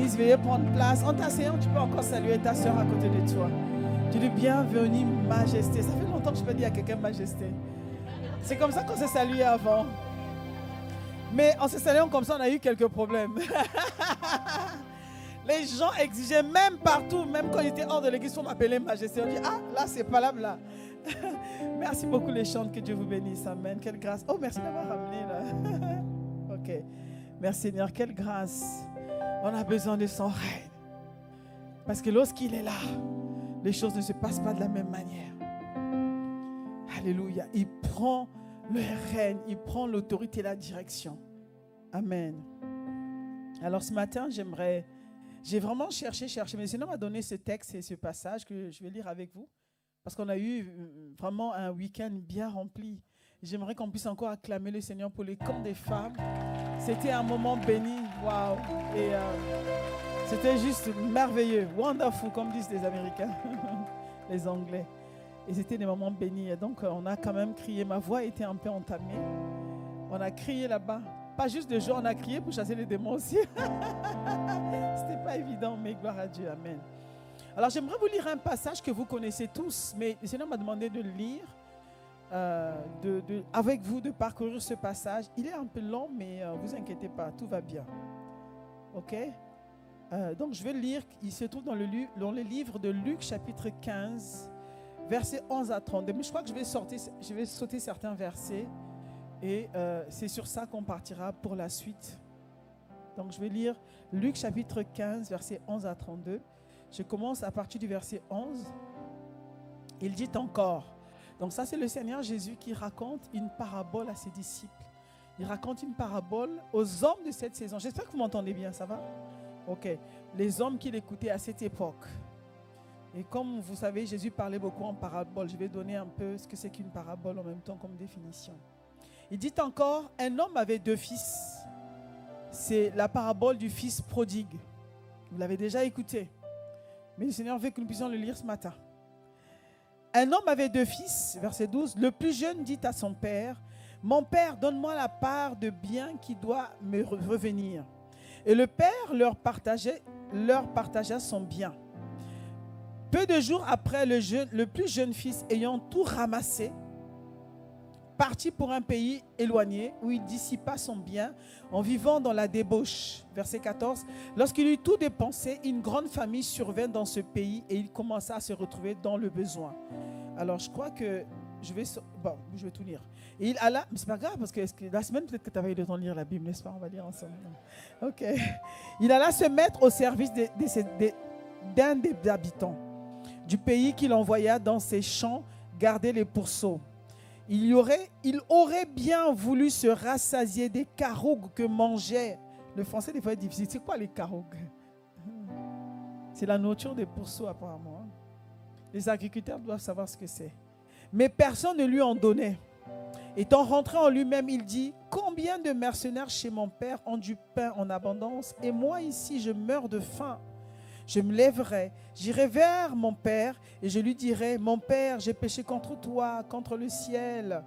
l'église, veuillez prendre place. En t'asseyant, tu peux encore saluer ta soeur à côté de toi. Tu dis bienvenue, majesté. Ça fait longtemps que je peux dire à quelqu'un majesté. C'est comme ça qu'on s'est salué avant. Mais en se saluant comme ça, on a eu quelques problèmes. Les gens exigeaient même partout, même quand j'étais hors de l'église, pour m'appeler majesté. On dit, ah, là, c'est pas là. Merci beaucoup les chants, que Dieu vous bénisse. Amen. Quelle grâce. Oh, merci d'avoir ramené là. Ok. Merci Seigneur, quelle grâce. On a besoin de son règne. Parce que lorsqu'il est là, les choses ne se passent pas de la même manière. Alléluia. Il prend le règne, il prend l'autorité et la direction. Amen. Alors ce matin, j'ai vraiment cherché, mais le Seigneur m'a donné ce texte et ce passage que je vais lire avec vous. Parce qu'on a eu vraiment un week-end bien rempli. J'aimerais qu'on puisse encore acclamer le Seigneur pour les camps des femmes. C'était un moment béni. Waouh! Et c'était juste merveilleux. Wonderful, comme disent les Américains, les Anglais. Et c'était des moments bénis. Et donc, on a quand même crié. Ma voix était un peu entamée. On a crié là-bas. Pas juste de joie, on a crié pour chasser les démons aussi. C'était pas évident, mais gloire à Dieu. Amen. Alors, j'aimerais vous lire un passage que vous connaissez tous, mais le Seigneur m'a demandé de le lire, avec vous, de parcourir ce passage. Il est un peu long, mais vous inquiétez pas, tout va bien. Ok? Donc, je vais le lire. Il se trouve dans le livre de Luc, chapitre 15, versets 11 à 32. Mais je crois que je vais sauter certains versets. Et c'est sur ça qu'on partira pour la suite. Donc je vais lire Luc chapitre 15, versets 11 à 32. Je commence à partir du verset 11. Il dit encore. Donc ça, c'est le Seigneur Jésus qui raconte une parabole à ses disciples. Il raconte une parabole aux hommes de cette saison. J'espère que vous m'entendez bien, ça va? Ok. Les hommes qui l'écoutaient à cette époque. Et comme vous savez, Jésus parlait beaucoup en parabole. Je vais donner un peu ce que c'est qu'une parabole en même temps comme définition. Il dit encore, un homme avait 2 fils. C'est la parabole du fils prodigue. Vous l'avez déjà écouté. Mais le Seigneur veut que nous puissions le lire ce matin. Un homme avait 2 fils, verset 12. Le plus jeune dit à son père, « Mon père, donne-moi la part de bien qui doit me revenir. » Et le père leur partagea son bien. Peu de jours après, le plus jeune fils ayant tout ramassé, parti pour un pays éloigné où il dissipa son bien en vivant dans la débauche. Verset 14. Lorsqu'il eut tout dépensé, une grande famine survint dans ce pays et il commença à se retrouver dans le besoin. Alors je crois que je vais tout lire. Et il alla, mais c'est pas grave parce que la semaine peut-être que tu avais eu le temps de lire la Bible, n'est-ce pas? On va lire ensemble. Ok. Il alla se mettre au service d'un des habitants du pays qu'il envoya dans ses champs garder les pourceaux. Il aurait bien voulu se rassasier des carougues que mangeait. Le français, des fois, est difficile. C'est quoi les carougues? C'est la nourriture des pourceaux, apparemment. Les agriculteurs doivent savoir ce que c'est. Mais personne ne lui en donnait. Étant rentré en lui-même, il dit, « Combien de mercenaires chez mon père ont du pain en abondance, et moi ici, je meurs de faim. Je me lèverai, j'irai vers mon père et je lui dirai, mon père, j'ai péché contre toi, contre le ciel.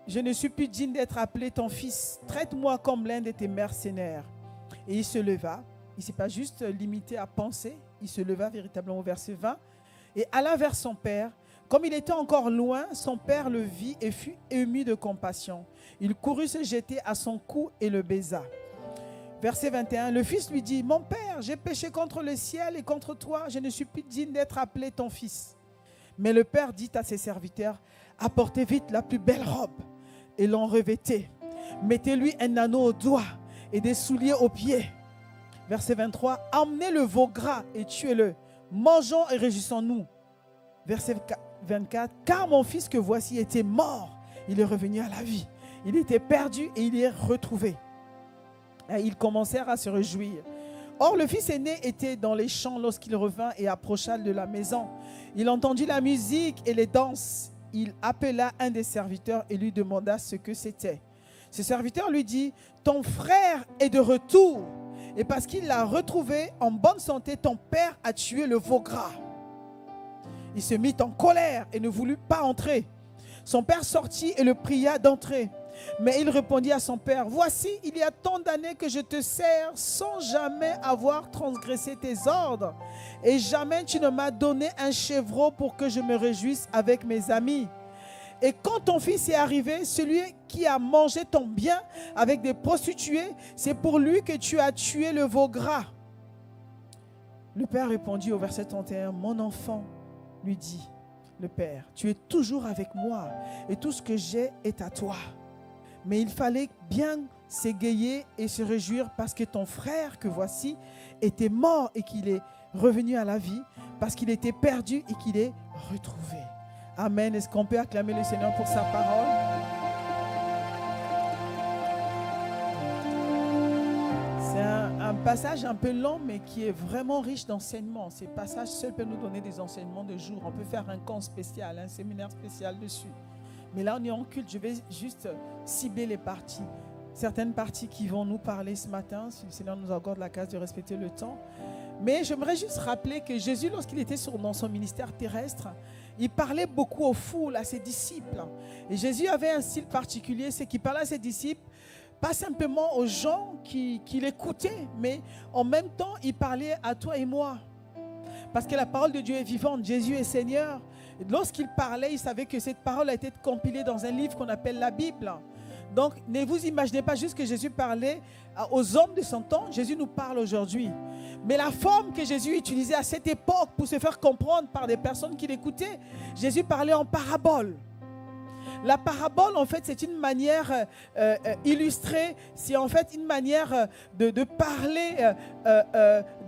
Je ne suis plus digne d'être appelé ton fils. Traite-moi comme l'un de tes mercenaires. » Et il se leva. Il ne s'est pas juste limité à penser. Il se leva véritablement au verset 20 et alla vers son père. Comme il était encore loin, son père le vit et fut ému de compassion. Il courut se jeter à son cou et le baisa. Verset 21, le fils lui dit, « Mon père, j'ai péché contre le ciel et contre toi, je ne suis plus digne d'être appelé ton fils. » Mais le père dit à ses serviteurs, « Apportez vite la plus belle robe et l'en revêtez. Mettez-lui un anneau au doigt et des souliers aux pieds. » Verset 23, « Emmenez le veau gras et tuez-le. Mangeons et réjouissons-nous. » Verset 24, « Car mon fils que voici était mort, il est revenu à la vie. Il était perdu et il est retrouvé. » Et ils commencèrent à se réjouir. Or, le fils aîné était dans les champs lorsqu'il revint et approcha de la maison. Il entendit la musique et les danses. Il appela un des serviteurs et lui demanda ce que c'était. Ce serviteur lui dit, « Ton frère est de retour. Et parce qu'il l'a retrouvé en bonne santé, ton père a tué le veau gras. » Il se mit en colère et ne voulut pas entrer. Son père sortit et le pria d'entrer. Mais il répondit à son père, « Voici, il y a tant d'années que je te sers sans jamais avoir transgressé tes ordres. Et jamais tu ne m'as donné un chevreau pour que je me réjouisse avec mes amis. Et quand ton fils est arrivé, celui qui a mangé ton bien avec des prostituées, c'est pour lui que tu as tué le veau gras. » Le père répondit au verset 31, « Mon enfant, lui dit le père, tu es toujours avec moi et tout ce que j'ai est à toi. Mais il fallait bien s'égayer et se réjouir parce que ton frère que voici était mort et qu'il est revenu à la vie, parce qu'il était perdu et qu'il est retrouvé. » Amen. Est-ce qu'on peut acclamer le Seigneur pour sa parole? C'est un passage un peu long, mais qui est vraiment riche d'enseignements. Ces passages seuls peuvent nous donner des enseignements de jour. On peut faire un camp spécial, un séminaire spécial dessus. Mais là, on est en culte. Je vais juste cibler les parties. Certaines parties qui vont nous parler ce matin, si le Seigneur nous accorde la grâce de respecter le temps. Mais j'aimerais juste rappeler que Jésus, lorsqu'il était dans son ministère terrestre, il parlait beaucoup aux foules, à ses disciples. Et Jésus avait un style particulier, c'est qu'il parlait à ses disciples, pas simplement aux gens qui l'écoutaient, mais en même temps, il parlait à toi et moi. Parce que la parole de Dieu est vivante, Jésus est Seigneur. Et lorsqu'il parlait, il savait que cette parole a été compilée dans un livre qu'on appelle la Bible. Donc, ne vous imaginez pas juste que Jésus parlait aux hommes de son temps. Jésus nous parle aujourd'hui. Mais la forme que Jésus utilisait à cette époque pour se faire comprendre par des personnes qui l'écoutaient, Jésus parlait en parabole. La parabole, en fait, c'est une manière illustrée, c'est en fait une manière de parler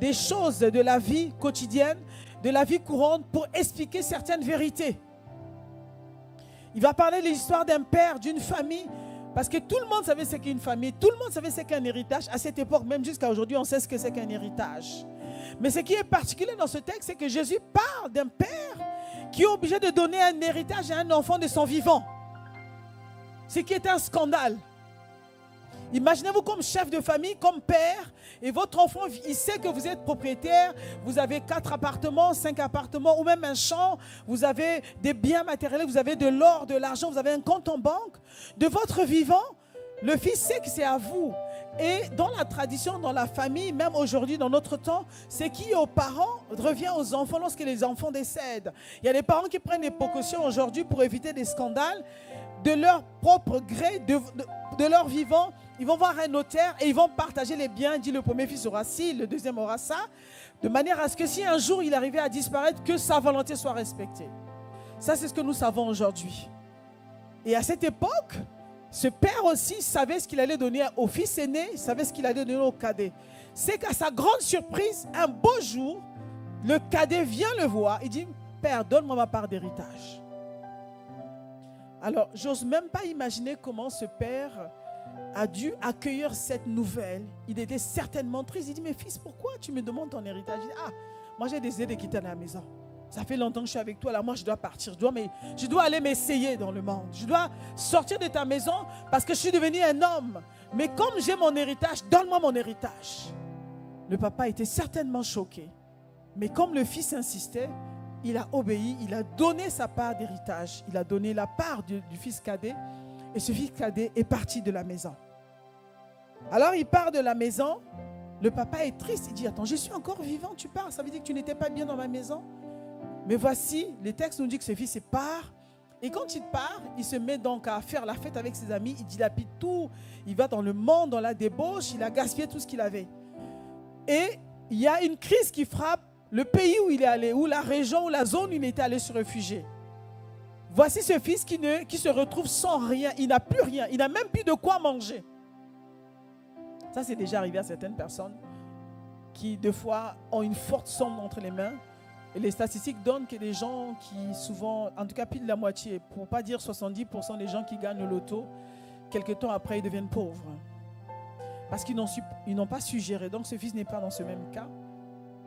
des choses de la vie quotidienne, de la vie courante pour expliquer certaines vérités. Il va parler de l'histoire d'un père, d'une famille. Parce que tout le monde savait ce qu'est une famille, tout le monde savait ce qu'est un héritage. À cette époque, même jusqu'à aujourd'hui, on sait ce que c'est qu'un héritage. Mais ce qui est particulier dans ce texte, c'est que Jésus parle d'un père qui est obligé de donner un héritage à un enfant de son vivant. Ce qui est un scandale. Imaginez-vous comme chef de famille, comme père, et votre enfant, il sait que vous êtes propriétaire, vous avez 4 appartements, 5 appartements, ou même un champ, vous avez des biens matériels, vous avez de l'or, de l'argent, vous avez un compte en banque. De votre vivant, le fils sait que c'est à vous. Et dans la tradition, dans la famille, même aujourd'hui, dans notre temps, ce qui est aux parents revient aux enfants lorsque les enfants décèdent. Il y a des parents qui prennent des précautions aujourd'hui pour éviter des scandales. De leur propre gré, de leur vivant, ils vont voir un notaire et ils vont partager les biens. Dit le premier fils aura ci, le deuxième aura ça, de manière à ce que si un jour il arrivait à disparaître, que sa volonté soit respectée. Ça, c'est ce que nous savons aujourd'hui. Et à cette époque, ce père aussi savait ce qu'il allait donner au fils aîné, il savait ce qu'il allait donner au cadet. C'est qu'à sa grande surprise, un beau jour, le cadet vient le voir et dit « Père, donne-moi ma part d'héritage ». Alors, j'ose même pas imaginer comment ce père a dû accueillir cette nouvelle. Il était certainement triste. Il dit, mais fils, pourquoi tu me demandes ton héritage? Il dit, ah, moi j'ai décidé de quitter la maison. Ça fait longtemps que je suis avec toi, là, moi je dois partir. Je dois aller m'essayer dans le monde. Je dois sortir de ta maison parce que je suis devenu un homme. Mais comme j'ai mon héritage, donne-moi mon héritage. Le papa était certainement choqué. Mais comme le fils insistait, il a obéi, il a donné sa part d'héritage. Il a donné la part du fils cadet. Et ce fils cadet est parti de la maison. Alors il part de la maison. Le papa est triste. Il dit, attends, je suis encore vivant, tu pars. Ça veut dire que tu n'étais pas bien dans ma maison. Mais voici, les textes nous disent que ce fils part. Et quand il part, il se met donc à faire la fête avec ses amis. Il dilapide tout. Il va dans le monde, dans la débauche. Il a gaspillé tout ce qu'il avait. Et il y a une crise qui frappe le pays où il est allé, ou la région, ou la zone où il était allé se réfugier. Voici ce fils qui se retrouve sans rien. Il n'a plus rien. Il n'a même plus de quoi manger. Ça, c'est déjà arrivé à certaines personnes qui, des fois, ont une forte somme entre les mains. Et les statistiques donnent que des gens qui, souvent, en tout cas plus de la moitié, pour ne pas dire 70% des gens qui gagnent le loto, quelque temps après, ils deviennent pauvres. Parce qu'ils n'ont pas su gérer. Donc, ce fils n'est pas dans ce même cas.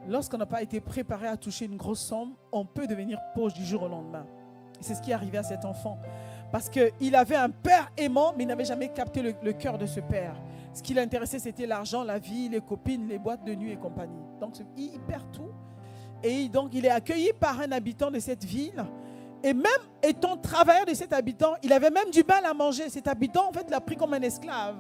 Lorsqu'on n'a pas été préparé à toucher une grosse somme, on peut devenir pauvre du jour au lendemain. Et c'est ce qui est arrivé à cet enfant. Parce qu'il avait un père aimant, mais il n'avait jamais capté le cœur de ce père. Ce qui l'intéressait, c'était l'argent, la vie, les copines, les boîtes de nuit et compagnie. Donc, il perd tout. Et donc, il est accueilli par un habitant de cette ville. Et même étant travailleur de cet habitant, il avait même du mal à manger. Cet habitant, en fait, l'a pris comme un esclave.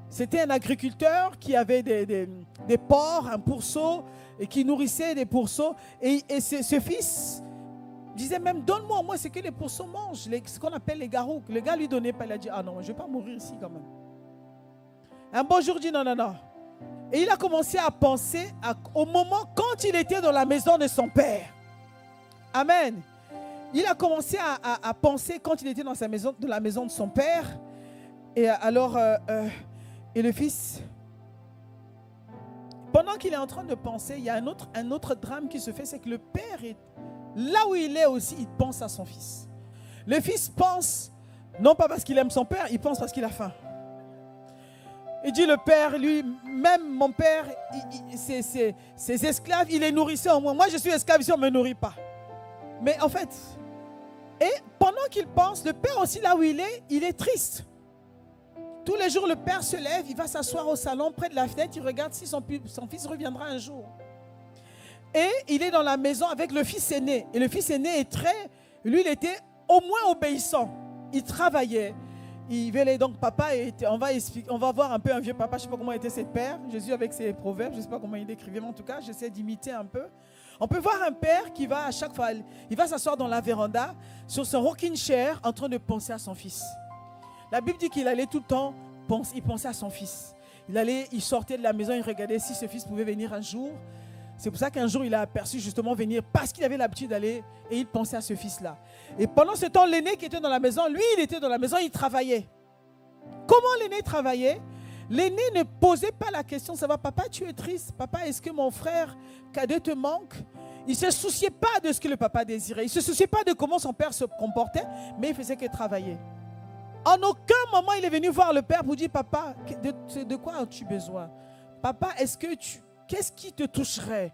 C'était un agriculteur qui avait des porcs, un pourceau, et qui nourrissait des pourceaux. Et ce fils disait même, donne-moi moi ce que les pourceaux mangent, ce qu'on appelle les garouks. Le gars lui donnait pas, il a dit, ah non, je ne vais pas mourir ici quand même. Un bon jour, il dit, non, non, non. Et il a commencé à penser au moment quand il était dans la maison de son père. Amen. Il a commencé à penser quand il était dans la maison de son père. Et alors, et le fils, pendant qu'il est en train de penser, il y a un autre drame qui se fait, c'est que le père, là où il est aussi, il pense à son fils. Le fils pense, non pas parce qu'il aime son père, il pense parce qu'il a faim. Il dit le père, lui, même mon père, ses esclaves, il les nourrissait au moins. Moi, je suis esclave ici, on ne me nourrit pas. Mais en fait, et pendant qu'il pense, le père aussi, là où il est triste. Tous les jours, le père se lève, il va s'asseoir au salon, près de la fenêtre, il regarde si son fils reviendra un jour. Et il est dans la maison avec le fils aîné. Et le fils aîné lui, il était au moins obéissant. Il travaillait. Il venait donc, papa, on va voir un peu un vieux papa, je ne sais pas comment était ses pères. Jésus avec ses proverbes, je ne sais pas comment il décrivait, mais en tout cas, j'essaie d'imiter un peu. On peut voir un père qui va à chaque fois, il va s'asseoir dans la véranda, sur son rocking chair, en train de penser à son fils. La Bible dit qu'il allait tout le temps, il pensait à son fils. Il sortait de la maison, il regardait si ce fils pouvait venir un jour. C'est pour ça qu'un jour, il a aperçu justement venir, parce qu'il avait l'habitude d'aller, et il pensait à ce fils-là. Et pendant ce temps, l'aîné qui était dans la maison, lui, il était dans la maison, il travaillait. Comment l'aîné travaillait? L'aîné ne posait pas la question, ça va, papa, tu es triste? Papa, est-ce que mon frère cadet te manque? Il ne se souciait pas de ce que le papa désirait. Il ne se souciait pas de comment son père se comportait, mais il faisait que travailler. En aucun moment, il est venu voir le père pour dire, papa, de quoi as-tu besoin? Papa, qu'est-ce qui te toucherait?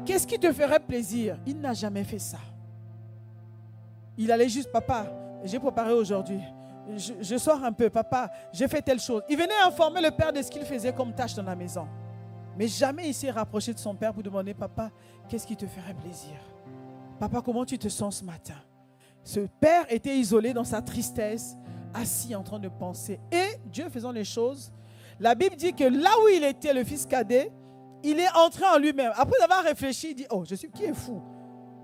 Qu'est-ce qui te ferait plaisir? Il n'a jamais fait ça. Il allait juste, papa, j'ai préparé aujourd'hui. Je sors un peu, papa, j'ai fait telle chose. Il venait informer le père de ce qu'il faisait comme tâche dans la maison. Mais jamais il s'est rapproché de son père pour demander, papa, qu'est-ce qui te ferait plaisir? Papa, comment tu te sens ce matin? Ce père était isolé dans sa tristesse, assis en train de penser. Et Dieu faisant les choses, la Bible dit que là où il était, le fils cadet, il est entré en lui-même. Après avoir réfléchi, il dit, oh, qui est fou?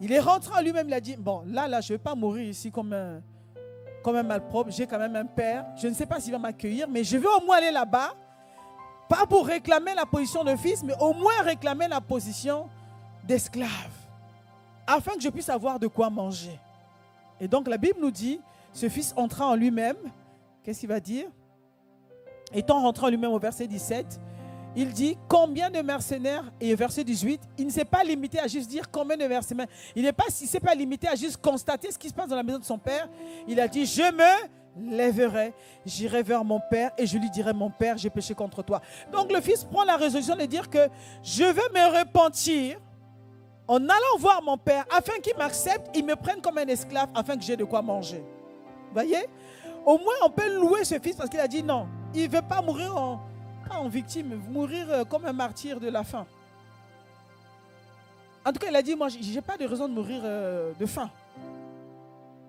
Il est rentré en lui-même, il a dit, bon, là, je ne vais pas mourir ici comme un malpropre. J'ai quand même un père. Je ne sais pas s'il va m'accueillir, mais je vais au moins aller là-bas. Pas pour réclamer la position de fils, mais au moins réclamer la position d'esclave. Afin que je puisse avoir de quoi manger. Et donc la Bible nous dit, ce fils entra en lui-même. Qu'est-ce qu'il va dire? Étant rentré en lui-même au verset 17, il dit combien de mercenaires, et au verset 18, il ne s'est pas limité à juste dire combien de mercenaires. Il ne s'est pas limité à juste constater ce qui se passe dans la maison de son père. Il a dit, je me lèverai, j'irai vers mon père et je lui dirai, mon père, j'ai péché contre toi. Donc le fils prend la résolution de dire que je veux me repentir en allant voir mon père afin qu'il m'accepte, il me prenne comme un esclave afin que j'ai de quoi manger. Vous voyez? Au moins on peut louer ce fils parce qu'il a dit non, il ne veut pas mourir en victime, mourir comme un martyr de la faim. En tout cas, il a dit, moi, je n'ai pas de raison de mourir de faim.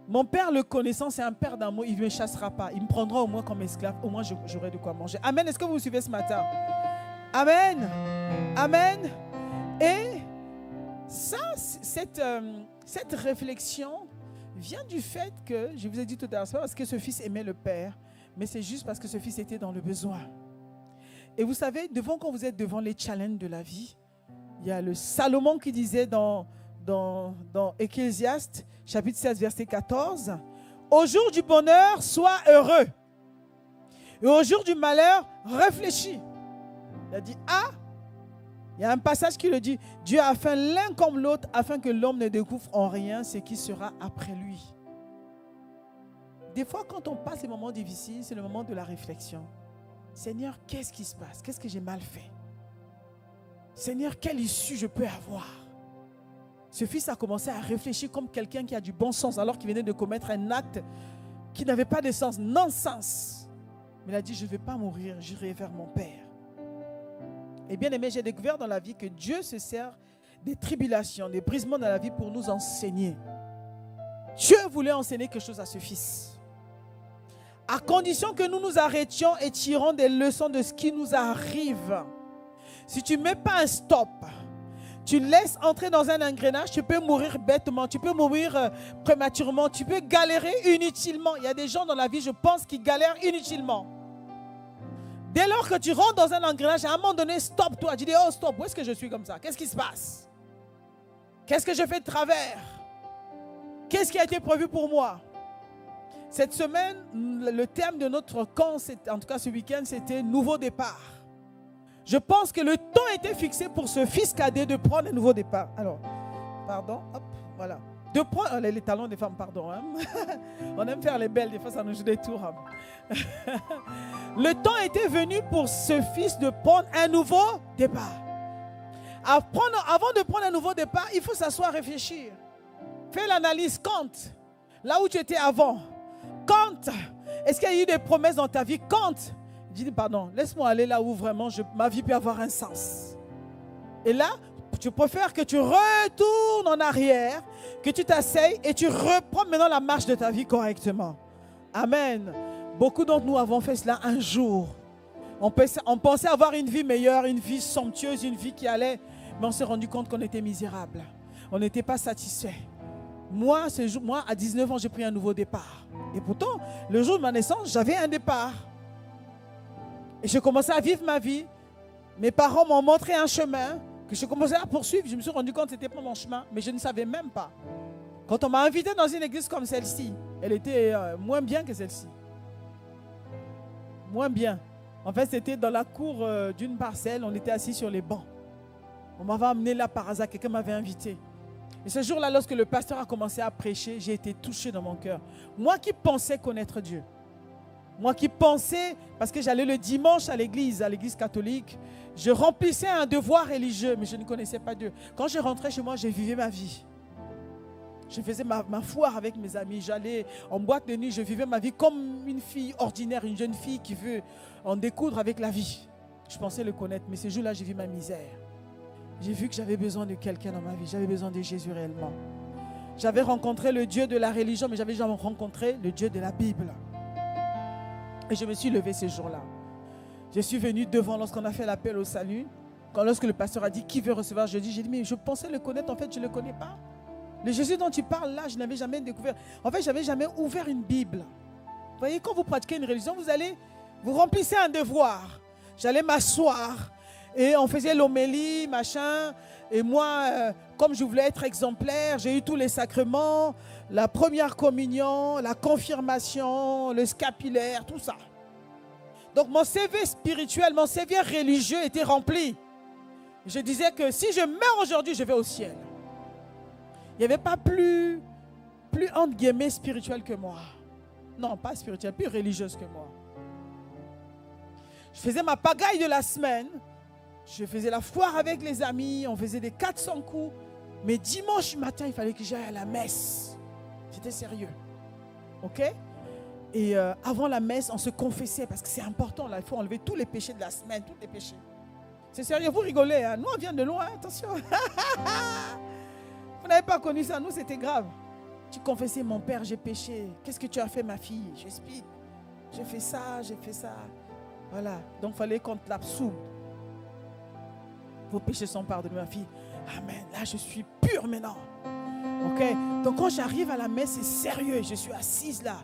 Mon père, le connaissant, c'est un père d'amour, il ne me chassera pas. Il me prendra au moins comme esclave, au moins j'aurai de quoi manger. Amen. Est-ce que vous me suivez ce matin? Amen. Amen. Et ça, cette réflexion vient du fait que, je vous ai dit tout à l'heure, ce n'est pas parce que ce fils aimait le père, mais c'est juste parce que ce fils était dans le besoin. Et vous savez, quand vous êtes devant les challenges de la vie, il y a le Salomon qui disait dans Ecclésiaste, chapitre 16, verset 14, « Au jour du bonheur, sois heureux. Et au jour du malheur, réfléchis. » Il a dit, il y a un passage qui le dit, « Dieu a fait l'un comme l'autre, afin que l'homme ne découvre en rien ce qui sera après lui. » Des fois, quand on passe les moments difficiles, c'est le moment de la réflexion. Seigneur, qu'est-ce qui se passe? Qu'est-ce que j'ai mal fait? Seigneur, quelle issue je peux avoir? Ce fils a commencé à réfléchir comme quelqu'un qui a du bon sens alors qu'il venait de commettre un acte qui n'avait pas de sens, non-sens. Mais il a dit, je ne vais pas mourir, j'irai vers mon Père. Et bien aimé, j'ai découvert dans la vie que Dieu se sert des tribulations, des brisements dans la vie pour nous enseigner. Dieu voulait enseigner quelque chose à ce fils. À condition que nous nous arrêtions et tirons des leçons de ce qui nous arrive. Si tu ne mets pas un stop, tu laisses entrer dans un engrenage, tu peux mourir bêtement, tu peux mourir prématurément, tu peux galérer inutilement. Il y a des gens dans la vie, je pense, qui galèrent inutilement. Dès lors que tu rentres dans un engrenage, à un moment donné, stop toi. Tu dis, oh stop, où est-ce que je suis comme ça? Qu'est-ce qui se passe? Qu'est-ce que je fais de travers? Qu'est-ce qui a été prévu pour moi? Cette semaine, le thème de notre camp, en tout cas ce week-end, c'était nouveau départ. Je pense que le temps était fixé pour ce fils cadet de prendre un nouveau départ. Alors, pardon, hop, voilà. De prendre les talons des femmes, pardon. Hein. On aime faire les belles, des fois ça nous joue des tours. Hein. Le temps était venu pour ce fils de prendre un nouveau départ. Avant de prendre un nouveau départ, il faut s'asseoir et réfléchir. Fais l'analyse quand, là où tu étais avant. Quand, est-ce qu'il y a eu des promesses dans ta vie? Quand, dis pardon, laisse-moi aller là où vraiment ma vie peut avoir un sens. Et là, je préfère que tu retournes en arrière, que tu t'asseyes et tu reprends maintenant la marche de ta vie correctement. Amen. Beaucoup d'entre nous avons fait cela un jour. On pensait avoir une vie meilleure, une vie somptueuse, une vie qui allait, mais on s'est rendu compte qu'on était misérable. On n'était pas satisfait. Moi, à 19 ans, j'ai pris un nouveau départ. Et pourtant, le jour de ma naissance, j'avais un départ. Et je commençais à vivre ma vie. Mes parents m'ont montré un chemin que je commençais à poursuivre. Je me suis rendu compte que ce n'était pas mon chemin, mais je ne savais même pas. Quand on m'a invité dans une église comme celle-ci, elle était moins bien que celle-ci. Moins bien. En fait, c'était dans la cour d'une parcelle. On était assis sur les bancs. On m'avait amené là par hasard. Quelqu'un m'avait invité. Et ce jour-là, lorsque le pasteur a commencé à prêcher, j'ai été touché dans mon cœur. Moi qui pensais connaître Dieu. Moi qui pensais, parce que j'allais le dimanche à l'église catholique, je remplissais un devoir religieux, mais je ne connaissais pas Dieu. Quand je rentrais chez moi, je vivais ma vie. Je faisais ma foire avec mes amis. J'allais en boîte de nuit, je vivais ma vie comme une fille ordinaire, une jeune fille qui veut en découdre avec la vie. Je pensais le connaître, mais ce jour-là, j'ai vu ma misère. J'ai vu que j'avais besoin de quelqu'un dans ma vie. J'avais besoin de Jésus réellement. J'avais rencontré le Dieu de la religion, mais j'avais jamais rencontré le Dieu de la Bible. Et je me suis levé ce jour-là. Je suis venu devant lorsqu'on a fait l'appel au salut. Lorsque le pasteur a dit qui veut recevoir, j'ai dit, mais je pensais le connaître, en fait, je ne le connais pas. Le Jésus dont tu parles là, je n'avais jamais découvert. En fait, je n'avais jamais ouvert une Bible. Vous voyez, quand vous pratiquez une religion, vous remplissez un devoir. J'allais m'asseoir et on faisait l'homélie, machin. Et moi, comme je voulais être exemplaire, j'ai eu tous les sacrements, la première communion, la confirmation, le scapulaire, tout ça. Donc mon CV spirituel, mon CV religieux était rempli. Je disais que si je meurs aujourd'hui, je vais au ciel. Il n'y avait pas plus entre guillemets spirituel que moi. Non, pas spirituel, plus religieuse que moi. Je faisais ma pagaille de la semaine. Je faisais la foire avec les amis. On faisait des 400 coups. Mais dimanche matin, il fallait que j'aille à la messe. C'était sérieux. OK? Et avant la messe, on se confessait parce que c'est important. Là, il faut enlever tous les péchés de la semaine, tous les péchés. C'est sérieux, vous rigolez. Hein? Nous, on vient de loin, attention. Vous n'avez pas connu ça, nous, c'était grave. Tu confessais, mon père, j'ai péché. Qu'est-ce que tu as fait, ma fille? J'explique. J'ai fait ça, j'ai fait ça. Voilà. Donc, il fallait qu'on te l'absoude. Vos péchés sont pardonnés, ma fille. Amen. Là, je suis pure maintenant. OK? Donc, quand j'arrive à la messe, c'est sérieux. Je suis assise là.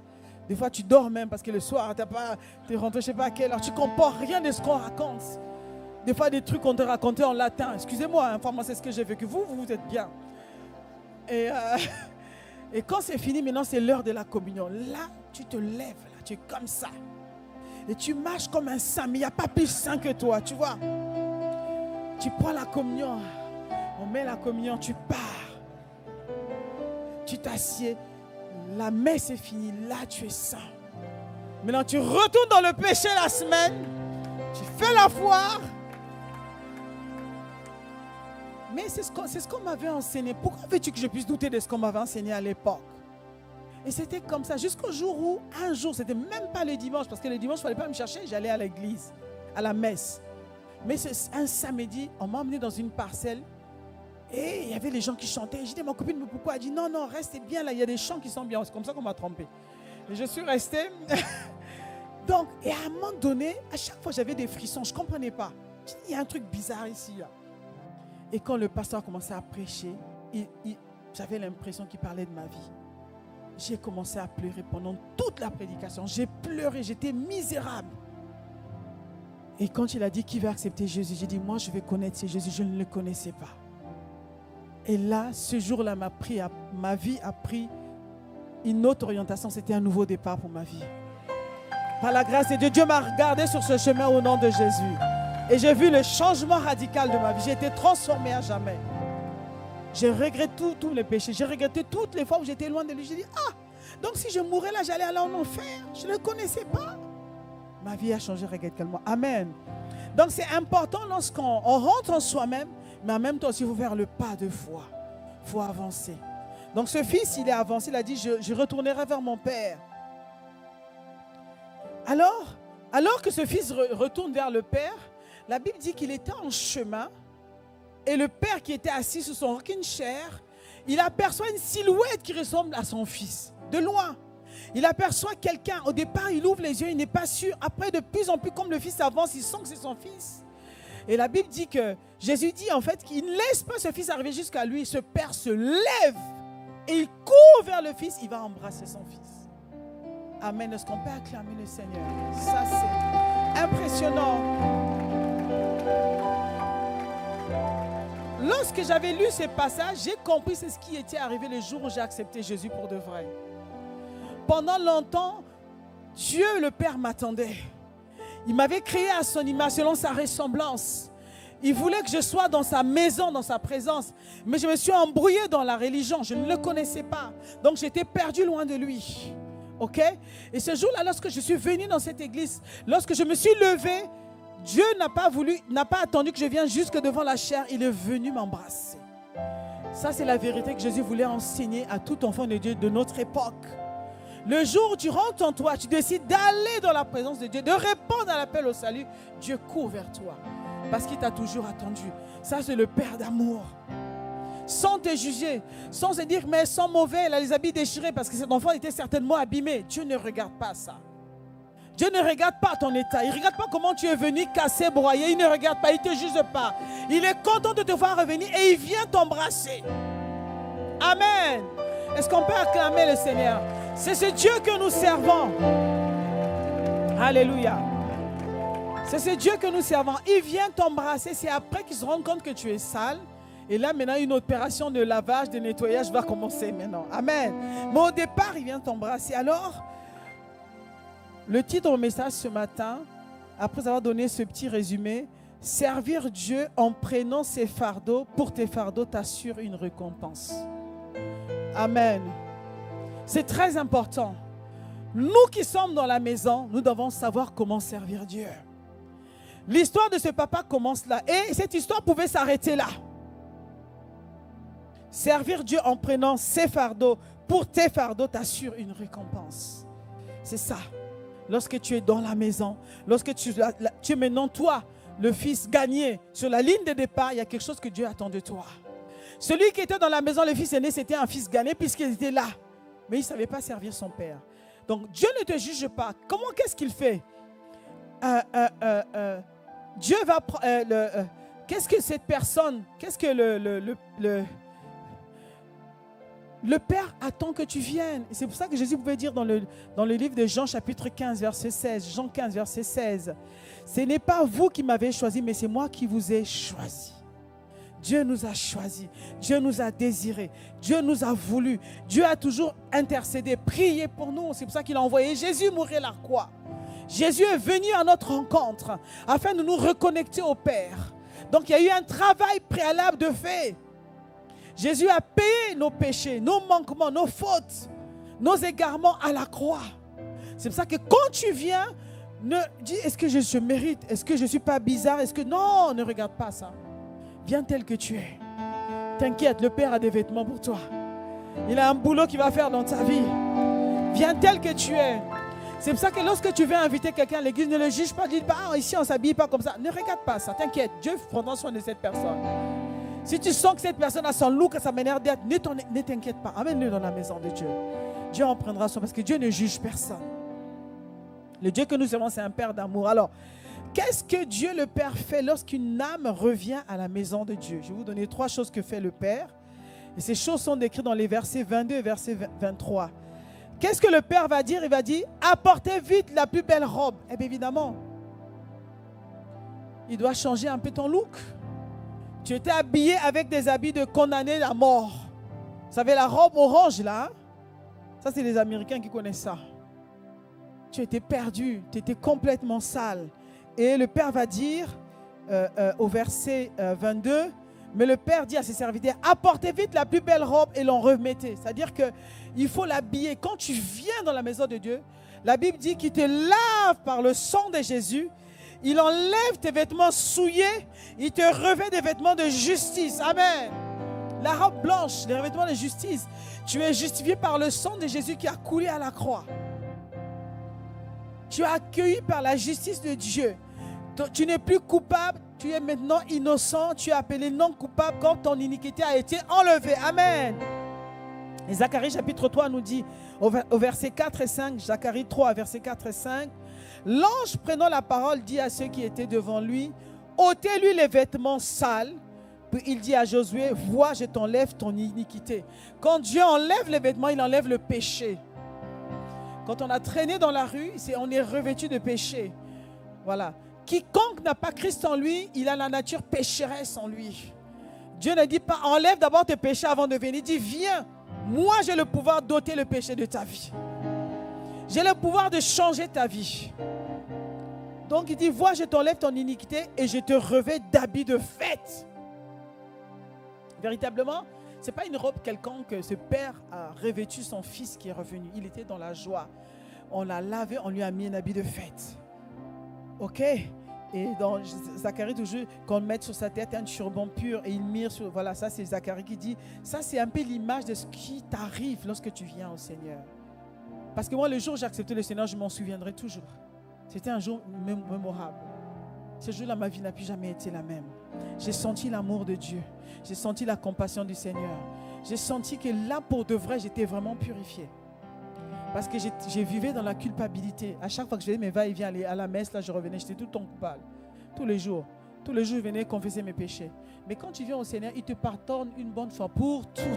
Des fois, tu dors même parce que le soir, tu es rentré, je ne sais pas à quelle heure. Tu ne comprends rien de ce qu'on raconte. Des fois, des trucs qu'on te racontait en latin. Excusez-moi, hein, moi, c'est ce que j'ai vécu. Vous êtes bien. Et quand c'est fini, maintenant, c'est l'heure de la communion. Là, tu te lèves, là, tu es comme ça. Et tu marches comme un saint, mais il n'y a pas plus saint que toi, tu vois. Tu prends la communion. On met la communion, tu pars. Tu t'assieds. La messe est finie. Là, tu es saint. Maintenant, tu retournes dans le péché la semaine. Tu fais la foire. Mais c'est ce qu'on m'avait enseigné. Pourquoi veux-tu que je puisse douter de ce qu'on m'avait enseigné à l'époque? Et c'était comme ça jusqu'au jour où, un jour, c'était même pas le dimanche, parce que le dimanche, il ne fallait pas me chercher, j'allais à l'église, à la messe. Mais un samedi, on m'a emmené dans une parcelle Et il y avait les gens qui chantaient. J'ai dit, ma copine, mais pourquoi? Elle dit, non, non, restez bien là, il y a des chants qui sont bien. C'est comme ça qu'on m'a trompé. Et je suis restée. Donc, et à un moment donné, à chaque fois, j'avais des frissons. Je ne comprenais pas. J'ai dit, il y a un truc bizarre ici. Là. Et quand le pasteur a commencé à prêcher, j'avais l'impression qu'il parlait de ma vie. J'ai commencé à pleurer pendant toute la prédication. J'ai pleuré, j'étais misérable. Et quand il a dit qui veut accepter Jésus, j'ai dit, moi, je vais connaître ce Jésus. Je ne le connaissais pas. Et là, ce jour-là, ma vie a pris une autre orientation. C'était un nouveau départ pour ma vie. Par la grâce de Dieu, Dieu m'a regardé sur ce chemin au nom de Jésus. Et j'ai vu le changement radical de ma vie. J'ai été transformé à jamais. J'ai regretté tous les péchés. J'ai regretté toutes les fois où j'étais loin de lui. J'ai dit, donc si je mourais là, j'allais aller en enfer. Je ne le connaissais pas. Ma vie a changé radicalement. Amen. Donc c'est important lorsqu'on rentre en soi-même, mais en même temps aussi, il faut faire le pas de foi. Il faut avancer. Donc ce fils, il est avancé. Il a dit, je retournerai vers mon père. Alors que ce fils retourne vers le père, la Bible dit qu'il était en chemin et le père qui était assis sur son rocking chair, il aperçoit une silhouette qui ressemble à son fils, de loin. Il aperçoit quelqu'un. Au départ, il ouvre les yeux, il n'est pas sûr. Après, de plus en plus, comme le fils avance, il sent que c'est son fils. Et la Bible dit que Jésus dit en fait qu'il ne laisse pas ce fils arriver jusqu'à lui. Ce père se lève et il court vers le fils. Il va embrasser son fils. Amen. Est-ce qu'on peut acclamer le Seigneur? Ça, c'est impressionnant. Lorsque j'avais lu ce passage, j'ai compris ce qui était arrivé le jour où j'ai accepté Jésus pour de vrai. Pendant longtemps, Dieu le Père m'attendait. Il m'avait créé à son image, selon sa ressemblance. Il voulait que je sois dans sa maison, dans sa présence. Mais je me suis embrouillé dans la religion. Je ne le connaissais pas. Donc j'étais perdu loin de lui. Ok? Et ce jour-là, lorsque je suis venu dans cette église, lorsque je me suis levé, Dieu n'a pas attendu que je vienne jusque devant la chair. Il est venu m'embrasser. Ça, c'est la vérité que Jésus voulait enseigner à tout enfant de Dieu de notre époque. Le jour où tu rentres en toi, tu décides d'aller dans la présence de Dieu, de répondre à l'appel au salut, Dieu court vers toi. Parce qu'il t'a toujours attendu. Ça, c'est le Père d'amour. Sans te juger, sans se dire, mais sans mauvais, elle a les habits déchirés parce que cet enfant était certainement abîmé. Dieu ne regarde pas ça. Dieu ne regarde pas ton état. Il ne regarde pas comment tu es venu cassé, broyé. Il ne regarde pas, il ne te juge pas. Il est content de te voir revenir et il vient t'embrasser. Amen. Est-ce qu'on peut acclamer le Seigneur? C'est ce Dieu que nous servons. Alléluia. C'est ce Dieu que nous servons. Il vient t'embrasser. C'est après qu'il se rend compte que tu es sale. Et là, maintenant, une opération de lavage, de nettoyage va commencer maintenant. Amen. Mais au départ, il vient t'embrasser. Alors, le titre de mon message ce matin, après avoir donné ce petit résumé, servir Dieu en prenant ses fardeaux, pour tes fardeaux t'assure une récompense. Amen. C'est très important. Nous qui sommes dans la maison, nous devons savoir comment servir Dieu. L'histoire de ce papa commence là. Et cette histoire pouvait s'arrêter là. Servir Dieu en prenant ses fardeaux, pour tes fardeaux t'assure une récompense. C'est ça. Lorsque tu es dans la maison, lorsque tu es maintenant toi, le fils gagné, sur la ligne de départ, il y a quelque chose que Dieu attend de toi. Celui qui était dans la maison, le fils aîné, c'était un fils gagné puisqu'il était là. Mais il ne savait pas servir son père. Donc Dieu ne te juge pas. Qu'est-ce qu'il fait? Dieu va... qu'est-ce que cette personne, qu'est-ce que le Père attend que tu viennes. C'est pour ça que Jésus pouvait dire dans le livre de Jean chapitre 15 verset 16, Jean 15 verset 16, ce n'est pas vous qui m'avez choisi, mais c'est moi qui vous ai choisi. Dieu nous a choisis, Dieu nous a désirés, Dieu nous a voulu, Dieu a toujours intercédé, prié pour nous. C'est pour ça qu'il a envoyé Jésus mourir à la croix. Jésus est venu à notre rencontre afin de nous reconnecter au Père. Donc il y a eu un travail préalable de fait. Jésus a payé nos péchés, nos manquements, nos fautes, nos égarements à la croix. C'est pour ça que quand tu viens, dis, est-ce que je mérite? Est-ce que je ne suis pas bizarre? Non, ne regarde pas ça. Viens tel que tu es. T'inquiète, le Père a des vêtements pour toi. Il a un boulot qu'il va faire dans ta vie. Viens tel que tu es. C'est pour ça que lorsque tu viens inviter quelqu'un à l'église, ne le juge pas. Dis pas, ici on ne s'habille pas comme ça. Ne regarde pas ça, t'inquiète. Dieu prendra soin de cette personne. Si tu sens que cette personne a son look, a sa manière d'être, ne t'inquiète pas. Amène-le dans la maison de Dieu. Dieu en prendra soin parce que Dieu ne juge personne. Le Dieu que nous servons, c'est un Père d'amour. Alors, qu'est-ce que Dieu le Père fait lorsqu'une âme revient à la maison de Dieu? Je vais vous donner 3 choses que fait le Père. Et ces choses sont décrites dans les versets 22 et verset 23. Qu'est-ce que le Père va dire? Il va dire, apportez vite la plus belle robe. Eh bien, évidemment, il doit changer un peu ton look. Tu étais habillé avec des habits de condamné à mort. Vous savez, la robe orange là, hein? Ça c'est les Américains qui connaissent ça. Tu étais perdu, tu étais complètement sale. Et le Père va dire au verset 22, mais le Père dit à ses serviteurs, apportez vite la plus belle robe et l'en remettez. C'est-à-dire qu'il faut l'habiller. Quand tu viens dans la maison de Dieu, la Bible dit qu'il te lave par le sang de Jésus. Il enlève tes vêtements souillés. Il te revêt des vêtements de justice. Amen. La robe blanche, les vêtements de justice. Tu es justifié par le sang de Jésus qui a coulé à la croix. Tu es accueilli par la justice de Dieu. Tu n'es plus coupable. Tu es maintenant innocent. Tu es appelé non coupable quand ton iniquité a été enlevée. Amen. Et Zacharie chapitre 3 nous dit au verset 4 et 5, Zacharie 3 verset 4 et 5, l'ange prenant la parole dit à ceux qui étaient devant lui, ôtez-lui les vêtements sales. Puis il dit à Josué, vois, je t'enlève ton iniquité. Quand Dieu enlève les vêtements, il enlève le péché. Quand on a traîné dans la rue, on est revêtu de péché. Voilà. Quiconque n'a pas Christ en lui, il a la nature pécheresse en lui. Dieu ne dit pas, enlève d'abord tes péchés avant de venir. Il dit, viens, moi j'ai le pouvoir d'ôter le péché de ta vie. J'ai le pouvoir de changer ta vie. Donc il dit, vois, je t'enlève ton iniquité et je te revêt d'habits de fête. Véritablement, ce n'est pas une robe quelconque que ce père a revêtu son fils qui est revenu. Il était dans la joie. On l'a lavé, on lui a mis un habit de fête. Ok? Et dans Zacharie, toujours, qu'on mette sur sa tête un turban pur et il mire sur... Voilà, ça c'est Zacharie qui dit, ça c'est un peu l'image de ce qui t'arrive lorsque tu viens au Seigneur. Parce que moi, le jour où j'ai accepté le Seigneur, je m'en souviendrai toujours. C'était un jour mémorable. Ce jour-là, ma vie n'a plus jamais été la même. J'ai senti l'amour de Dieu. J'ai senti la compassion du Seigneur. J'ai senti que là, pour de vrai, j'étais vraiment purifié. Parce que je vivais dans la culpabilité. À chaque fois que je faisais mes va-et-vient aller à la messe, là, je revenais, j'étais tout le temps coupable. Tous les jours. Tous les jours, je venais confesser mes péchés. Mais quand tu viens au Seigneur, il te pardonne une bonne fois pour toutes.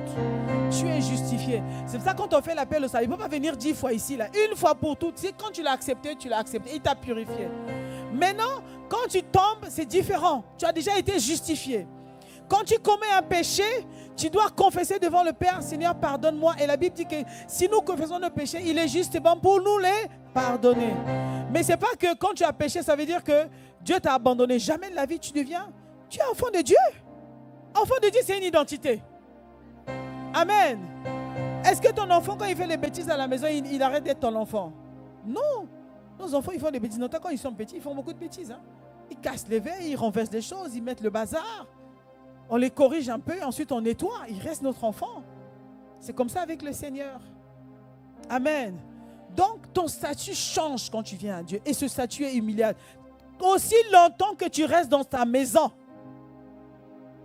Tu es justifié. C'est pour ça que quand on fait l'appel au salut, il ne peut pas venir 10 fois ici, là. Une fois pour toutes. C'est quand tu l'as accepté, tu l'as accepté. Il t'a purifié. Maintenant, quand tu tombes, c'est différent. Tu as déjà été justifié. Quand tu commets un péché, tu dois confesser devant le Père, Seigneur, pardonne-moi. Et la Bible dit que si nous confessons nos péchés, il est juste et bon pour nous les pardonner. Mais ce n'est pas que quand tu as péché, ça veut dire que Dieu t'a abandonné. Jamais de la vie, tu es enfant de Dieu. Enfant de Dieu, c'est une identité. Amen. Est-ce que ton enfant, quand il fait les bêtises à la maison, il arrête d'être ton enfant? Non. Nos enfants, ils font des bêtises. Notamment quand ils sont petits, ils font beaucoup de bêtises. Hein? Ils cassent les verres, ils renversent des choses, ils mettent le bazar. On les corrige un peu, ensuite on nettoie. Il reste notre enfant. C'est comme ça avec le Seigneur. Amen. Donc, ton statut change quand tu viens à Dieu. Et ce statut est humiliant. Aussi longtemps que tu restes dans ta maison.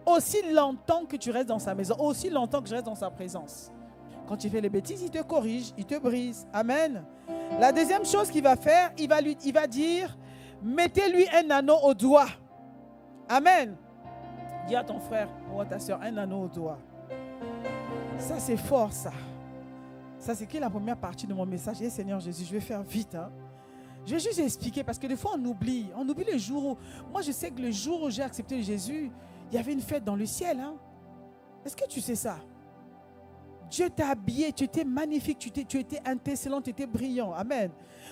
Aussi longtemps que tu restes dans sa maison. Aussi longtemps que je reste dans sa présence. Quand tu fais les bêtises, il te corrige, il te brise. Amen. La deuxième chose qu'il va faire, il va dire, mettez-lui un anneau au doigt. Amen. Dis à ton frère ou à ta soeur, un anneau au doigt. Ça, c'est fort, ça. Ça, c'est qui la première partie de mon message? Et Seigneur Jésus, je vais faire vite. Hein. Je vais juste expliquer parce que des fois, on oublie. On oublie le jour où... Moi, je sais que le jour où j'ai accepté Jésus, il y avait une fête dans le ciel. Hein. Est-ce que tu sais ça? Dieu t'a habillé, tu étais magnifique, tu étais intéressant, tu étais brillant. Amen.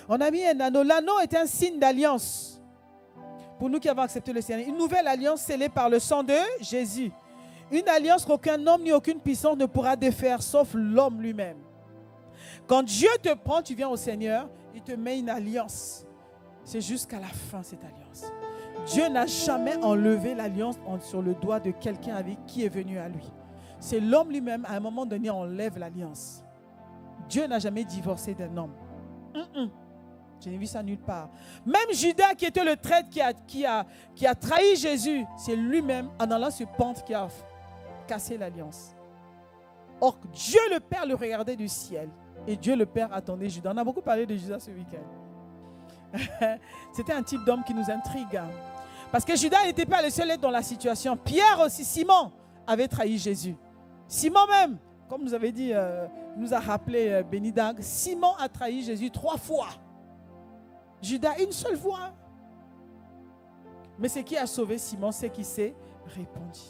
On a mis un anneau. L'anneau est un signe d'alliance. Pour nous qui avons accepté le Seigneur. Une nouvelle alliance scellée par le sang de Jésus. Une alliance qu'aucun homme ni aucune puissance ne pourra défaire, sauf l'homme lui-même. Quand Dieu te prend, tu viens au Seigneur, il te met une alliance. C'est jusqu'à la fin cette alliance. Dieu n'a jamais enlevé l'alliance sur le doigt de quelqu'un avec qui est venu à lui. C'est l'homme lui-même, à un moment donné, enlève l'alliance. Dieu n'a jamais divorcé d'un homme. Je n'ai vu ça nulle part. Même Judas, qui était le traître qui a trahi Jésus, c'est lui-même, en allant se pendre, qui a casser l'alliance. Or, Dieu le Père le regardait du ciel. Et Dieu le Père attendait Judas. On a beaucoup parlé de Judas ce week-end. C'était un type d'homme qui nous intrigue. Parce que Judas n'était pas le seul à être dans la situation. Pierre aussi, Simon avait trahi Jésus. Simon même, comme nous avait dit, nous a rappelé Bénidag, Simon a trahi Jésus 3 fois. Judas une seule fois. Mais ce qui a sauvé Simon, c'est qu'il s'est répandu.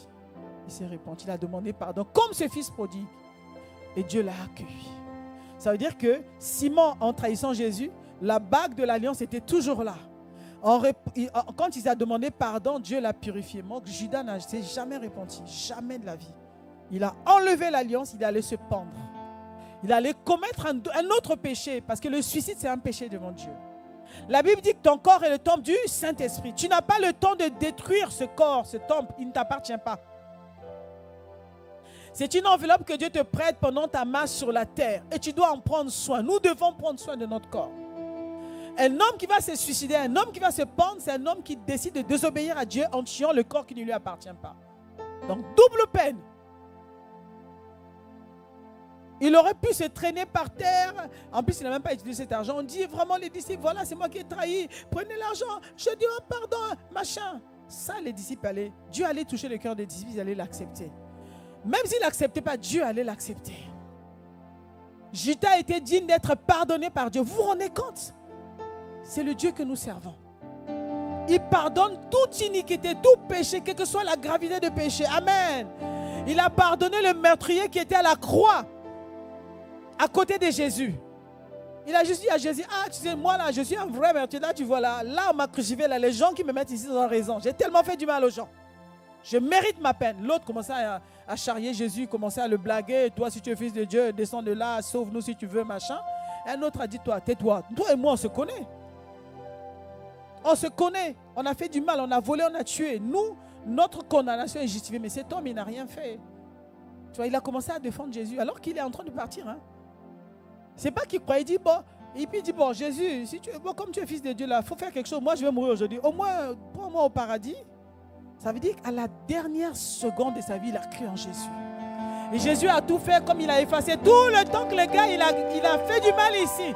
Il s'est répandu, il a demandé pardon, comme ce fils prodigue. Et Dieu l'a accueilli. Ça veut dire que Simon, en trahissant Jésus, la bague de l'alliance était toujours là. Quand il a demandé pardon, Dieu l'a purifié. Mais Judas n'a jamais repenti, jamais de la vie. Il a enlevé l'alliance, il allait se pendre. Il allait commettre un autre péché, parce que le suicide, c'est un péché devant Dieu. La Bible dit que ton corps est le temple du Saint-Esprit. Tu n'as pas le temps de détruire ce corps, ce temple, il ne t'appartient pas. C'est une enveloppe que Dieu te prête pendant ta marche sur la terre et tu dois en prendre soin. Nous devons prendre soin de notre corps. Un homme qui va se suicider, un homme qui va se pendre, c'est un homme qui décide de désobéir à Dieu en tuant le corps qui ne lui appartient pas. Donc double peine. Il aurait pu se traîner par terre. En plus, il n'a même pas utilisé cet argent. On dit vraiment les disciples, voilà, c'est moi qui ai trahi. Prenez l'argent. Je dis, oh pardon, machin. Ça, les disciples allaient. Dieu allait toucher le cœur des disciples, ils allaient l'accepter. Même s'il n'acceptait pas, Dieu allait l'accepter. Judas était digne d'être pardonné par Dieu. Vous vous rendez compte? C'est le Dieu que nous servons. Il pardonne toute iniquité, tout péché, quelle que soit la gravité de péché. Amen. Il a pardonné le meurtrier qui était à la croix, à côté de Jésus. Il a juste dit à Jésus, ah tu sais, moi là, je suis un vrai meurtrier. Là, tu vois, là on m'a crucifié, là, les gens qui me mettent ici ont raison. J'ai tellement fait du mal aux gens. Je mérite ma peine. L'autre commençait à charrier Jésus, commençait à le blaguer. Toi, si tu es fils de Dieu, descends de là, sauve-nous si tu veux, machin. Un autre a dit, toi, tais-toi. Toi et moi, on se connaît. On se connaît. On a fait du mal, on a volé, on a tué. Nous, notre condamnation est justifiée. Mais cet homme, il n'a rien fait. Tu vois, il a commencé à défendre Jésus alors qu'il est en train de partir. Hein. C'est pas qu'il croit, il dit, bon, et puis il dit, bon, Jésus, si tu, bon, comme tu es fils de Dieu, là, il faut faire quelque chose. Moi, je vais mourir aujourd'hui. Au moins, prends-moi au paradis. Ça veut dire qu'à la dernière seconde de sa vie, il a cru en Jésus. Et Jésus a tout fait comme il a effacé tout le temps que le gars, il a fait du mal ici.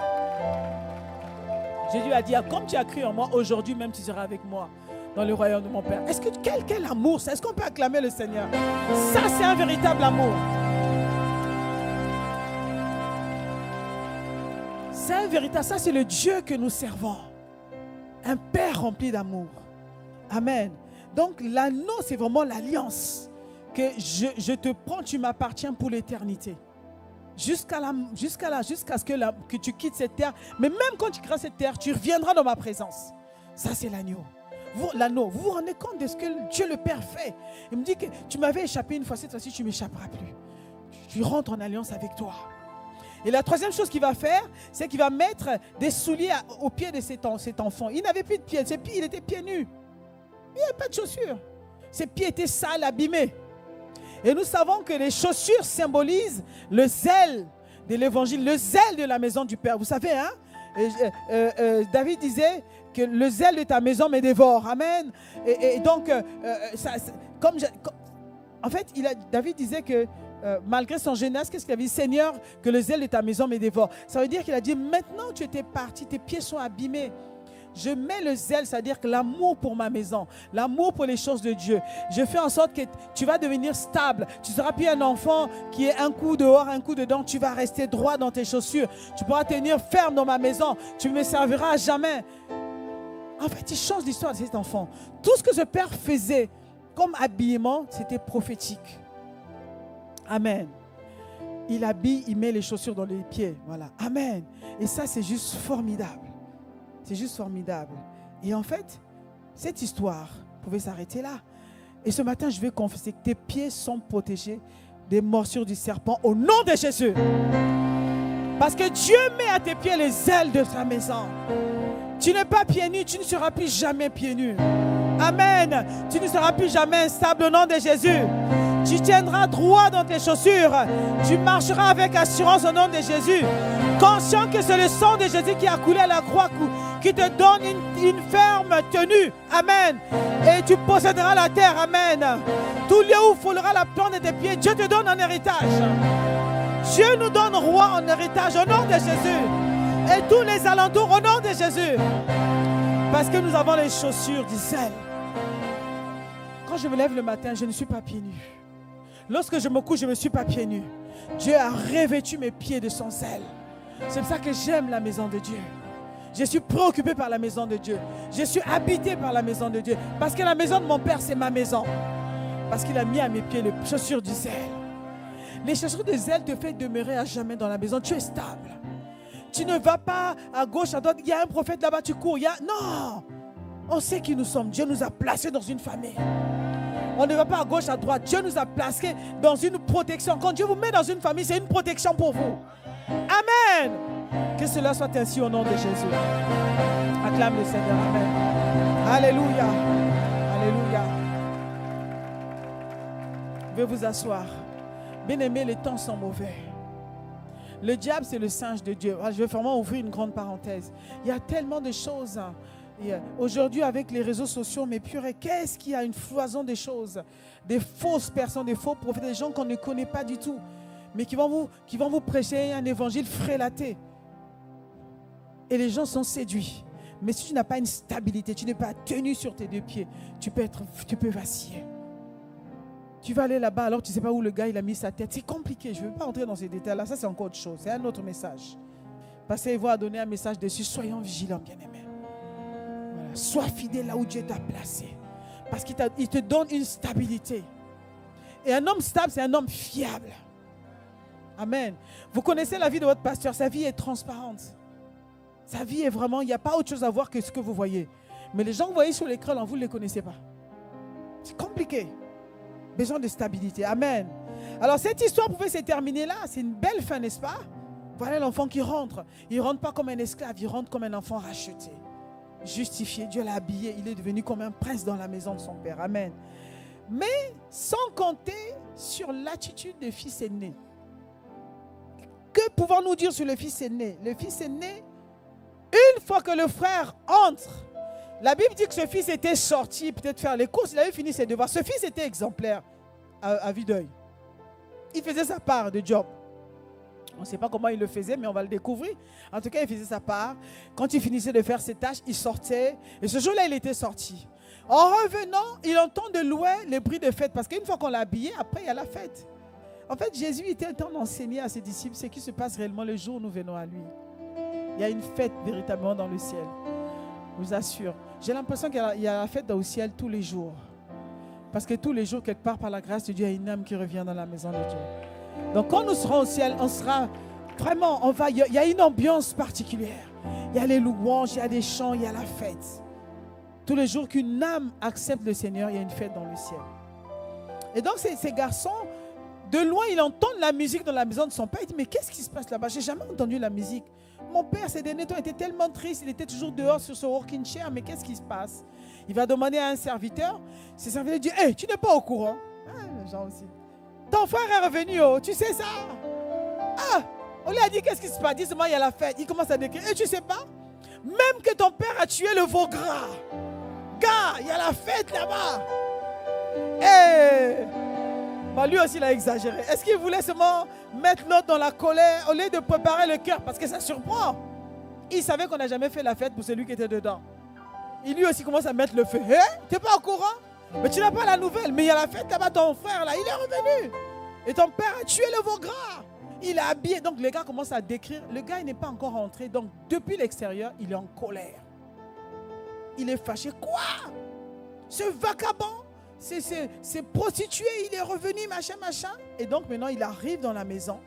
Jésus a dit, comme tu as cru en moi, aujourd'hui même tu seras avec moi dans le royaume de mon Père. Est-ce que quel amour ça? Est-ce qu'on peut acclamer le Seigneur? Ça, c'est un véritable amour. C'est un véritable, ça c'est le Dieu que nous servons. Un Père rempli d'amour. Amen. Donc l'anneau, c'est vraiment l'alliance. Que je te prends, tu m'appartiens pour l'éternité. Jusqu'à ce que tu quittes cette terre. Mais même quand tu quitteras cette terre, tu reviendras dans ma présence. Ça, c'est l'agneau. L'anneau. Vous vous rendez compte de ce que Dieu le Père fait? Il me dit que tu m'avais échappé une fois, cette fois-ci, tu ne m'échapperas plus. Tu rentres en alliance avec toi. Et la troisième chose qu'il va faire, c'est qu'il va mettre des souliers aux pieds de cet enfant. Il n'avait plus de pieds. Il était pieds nus. Il n'y avait pas de chaussures. Ses pieds étaient sales, abîmés. Et nous savons que les chaussures symbolisent le zèle de l'évangile, le zèle de la maison du Père. Vous savez, hein? David disait que le zèle de ta maison me dévore. Amen. Et donc, en fait, David disait que malgré son jeunesse, qu'est-ce qu'il avait dit? Seigneur, que le zèle de ta maison me dévore. Ça veut dire qu'il a dit, maintenant tu étais parti, tes pieds sont abîmés. Je mets le zèle, c'est-à-dire que l'amour pour ma maison, l'amour pour les choses de Dieu. Je fais en sorte que tu vas devenir stable. Tu ne seras plus un enfant qui est un coup dehors, un coup dedans. Tu vas rester droit dans tes chaussures. Tu pourras tenir ferme dans ma maison. Tu me serviras à jamais. En fait, il change l'histoire de cet enfant. Tout ce que ce père faisait comme habillement, c'était prophétique. Amen. Il habille, il met les chaussures dans les pieds. Voilà. Amen. Et ça, c'est juste formidable. C'est juste formidable. Et en fait, cette histoire pouvait s'arrêter là. Et ce matin, je vais confesser que tes pieds sont protégés des morsures du serpent au nom de Jésus. Parce que Dieu met à tes pieds les ailes de sa maison. Tu n'es pas pieds nus, tu ne seras plus jamais pieds nus. Amen. Tu ne seras plus jamais instable au nom de Jésus. Tu tiendras droit dans tes chaussures. Tu marcheras avec assurance au nom de Jésus. Conscient que c'est le sang de Jésus qui a coulé à la croix qui te donne une ferme tenue. Amen. Et tu posséderas la terre. Amen. Tout lieu où foulera la plante de tes pieds, Dieu te donne un héritage. Dieu nous donne roi en héritage au nom de Jésus. Et tous les alentours au nom de Jésus. Parce que nous avons les chaussures du zèle. Quand je me lève le matin, je ne suis pas pieds nus. Lorsque je me couche, je ne suis pas pieds nus. Dieu a revêtu mes pieds de son zèle. C'est pour ça que j'aime la maison de Dieu. Je suis préoccupé par la maison de Dieu. Je suis habité par la maison de Dieu. Parce que la maison de mon Père, c'est ma maison. Parce qu'il a mis à mes pieds les chaussures du zèle. Les chaussures du zèle te font demeurer à jamais dans la maison. Tu es stable. Tu ne vas pas à gauche, à droite. Il y a un prophète là-bas, tu cours. Non. On sait qui nous sommes. Dieu nous a placés dans une famille. On ne va pas à gauche, à droite. Dieu nous a placés dans une protection. Quand Dieu vous met dans une famille, c'est une protection pour vous. Amen. Que cela soit ainsi au nom de Jésus. Acclame le Seigneur. Amen. Alléluia. Alléluia. Veuillez vous asseoir. Bien-aimés, les temps sont mauvais. Le diable, c'est le singe de Dieu. Je vais vraiment ouvrir une grande parenthèse. Il y a tellement de choses. Aujourd'hui, avec les réseaux sociaux, mais purée, qu'est-ce qu'il y a une foison de choses. Des fausses personnes, des faux prophètes, des gens qu'on ne connaît pas du tout. Mais qui vont vous prêcher un évangile frélaté. Et les gens sont séduits. Mais si tu n'as pas une stabilité, tu n'es pas tenu sur tes deux pieds, tu peux vaciller. Tu vas aller là-bas alors tu ne sais pas où le gars il a mis sa tête. C'est compliqué, je ne veux pas entrer dans ces détails-là. Ça, c'est encore autre chose. C'est un autre message. Passez voir donner un message dessus. Soyons vigilants, bien-aimés. Voilà. Sois fidèle là où Dieu t'a placé. Parce qu'il te donne une stabilité. Et un homme stable, c'est un homme fiable. Amen. Vous connaissez la vie de votre pasteur. Sa vie est transparente. Sa vie est vraiment, il n'y a pas autre chose à voir que ce que vous voyez. Mais les gens que vous voyez sur l'écran, vous ne les connaissez pas. C'est compliqué. Besoin de stabilité. Amen. Alors cette histoire pouvait se terminer là. C'est une belle fin, n'est-ce pas? Voilà l'enfant qui rentre. Il ne rentre pas comme un esclave, il rentre comme un enfant racheté. Justifié. Dieu l'a habillé. Il est devenu comme un prince dans la maison de son père. Amen. Mais sans compter sur l'attitude du fils aîné. Que pouvons-nous dire sur le fils aîné? Le fils aîné, une fois que le frère entre, la Bible dit que ce fils était sorti peut-être faire les courses, il avait fini ses devoirs. Ce fils était exemplaire à vue d'œil. Il faisait sa part de job. On ne sait pas comment il le faisait, mais on va le découvrir. En tout cas, il faisait sa part. Quand il finissait de faire ses tâches, il sortait. Et ce jour-là, il était sorti. En revenant, il entend de loin les bruits de fête. Parce qu'une fois qu'on l'a habillé, après, il y a la fête. En fait, Jésus était en train d'enseigner à ses disciples ce qui se passe réellement le jour où nous venons à lui. Il y a une fête véritablement dans le ciel. Je vous assure. J'ai l'impression qu'il y a la fête dans le ciel tous les jours. Parce que tous les jours, quelque part, par la grâce de Dieu, il y a une âme qui revient dans la maison de Dieu. Donc quand nous serons au ciel, on sera vraiment, il y a une ambiance particulière. Il y a les louanges, il y a des chants, il y a la fête. Tous les jours qu'une âme accepte le Seigneur, il y a une fête dans le ciel. Et donc ces garçons, de loin, ils entendent la musique dans la maison de son père. Il dit, mais qu'est-ce qui se passe là-bas? Je n'ai jamais entendu la musique. Mon père, ces derniers temps, était tellement triste. Il était toujours dehors sur son rocking chair. Mais qu'est-ce qui se passe? Il va demander à un serviteur. Ce serviteur dit, hey, tu n'es pas au courant. Ah, les gens aussi. Ton frère est revenu, oh, tu sais ça? Ah, on lui a dit, qu'est-ce qui se passe? Dis seulement, il y a la fête. Il commence à décrire. Et tu sais pas? Même que ton père a tué le veau gras. Gars, il y a la fête là-bas. Bah, lui aussi, il a exagéré. Est-ce qu'il voulait seulement mettre l'autre dans la colère au lieu de préparer le cœur? Parce que ça surprend. Il savait qu'on n'a jamais fait la fête pour celui qui était dedans. Il lui aussi commence à mettre le feu. Tu n'es pas au courant? Mais tu n'as pas la nouvelle. Mais il y a la fête là-bas, ton frère là, il est revenu. Et ton père a tué le veau gras. Il est habillé. Donc les gars commencent à décrire. Le gars, il n'est pas encore rentré. Donc depuis l'extérieur, il est en colère. Il est fâché. Quoi? Ce vagabond? C'est prostitué, il est revenu, machin. Et donc maintenant, il arrive dans la maison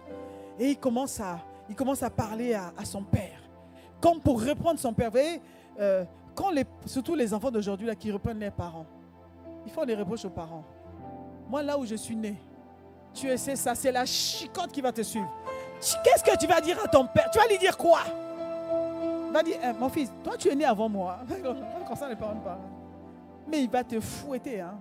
et il commence à parler à son père. Comme pour reprendre son père. Vous voyez, surtout les enfants d'aujourd'hui là, qui reprennent les parents, ils font des reproches aux parents. Moi, là où je suis né, tu sais ça, c'est la chicotte qui va te suivre. Qu'est-ce que tu vas dire à ton père? Tu vas lui dire quoi? Il va dire, mon fils, toi tu es né avant moi. Comme ça les parents ne parlent. Mais il va te fouetter, hein.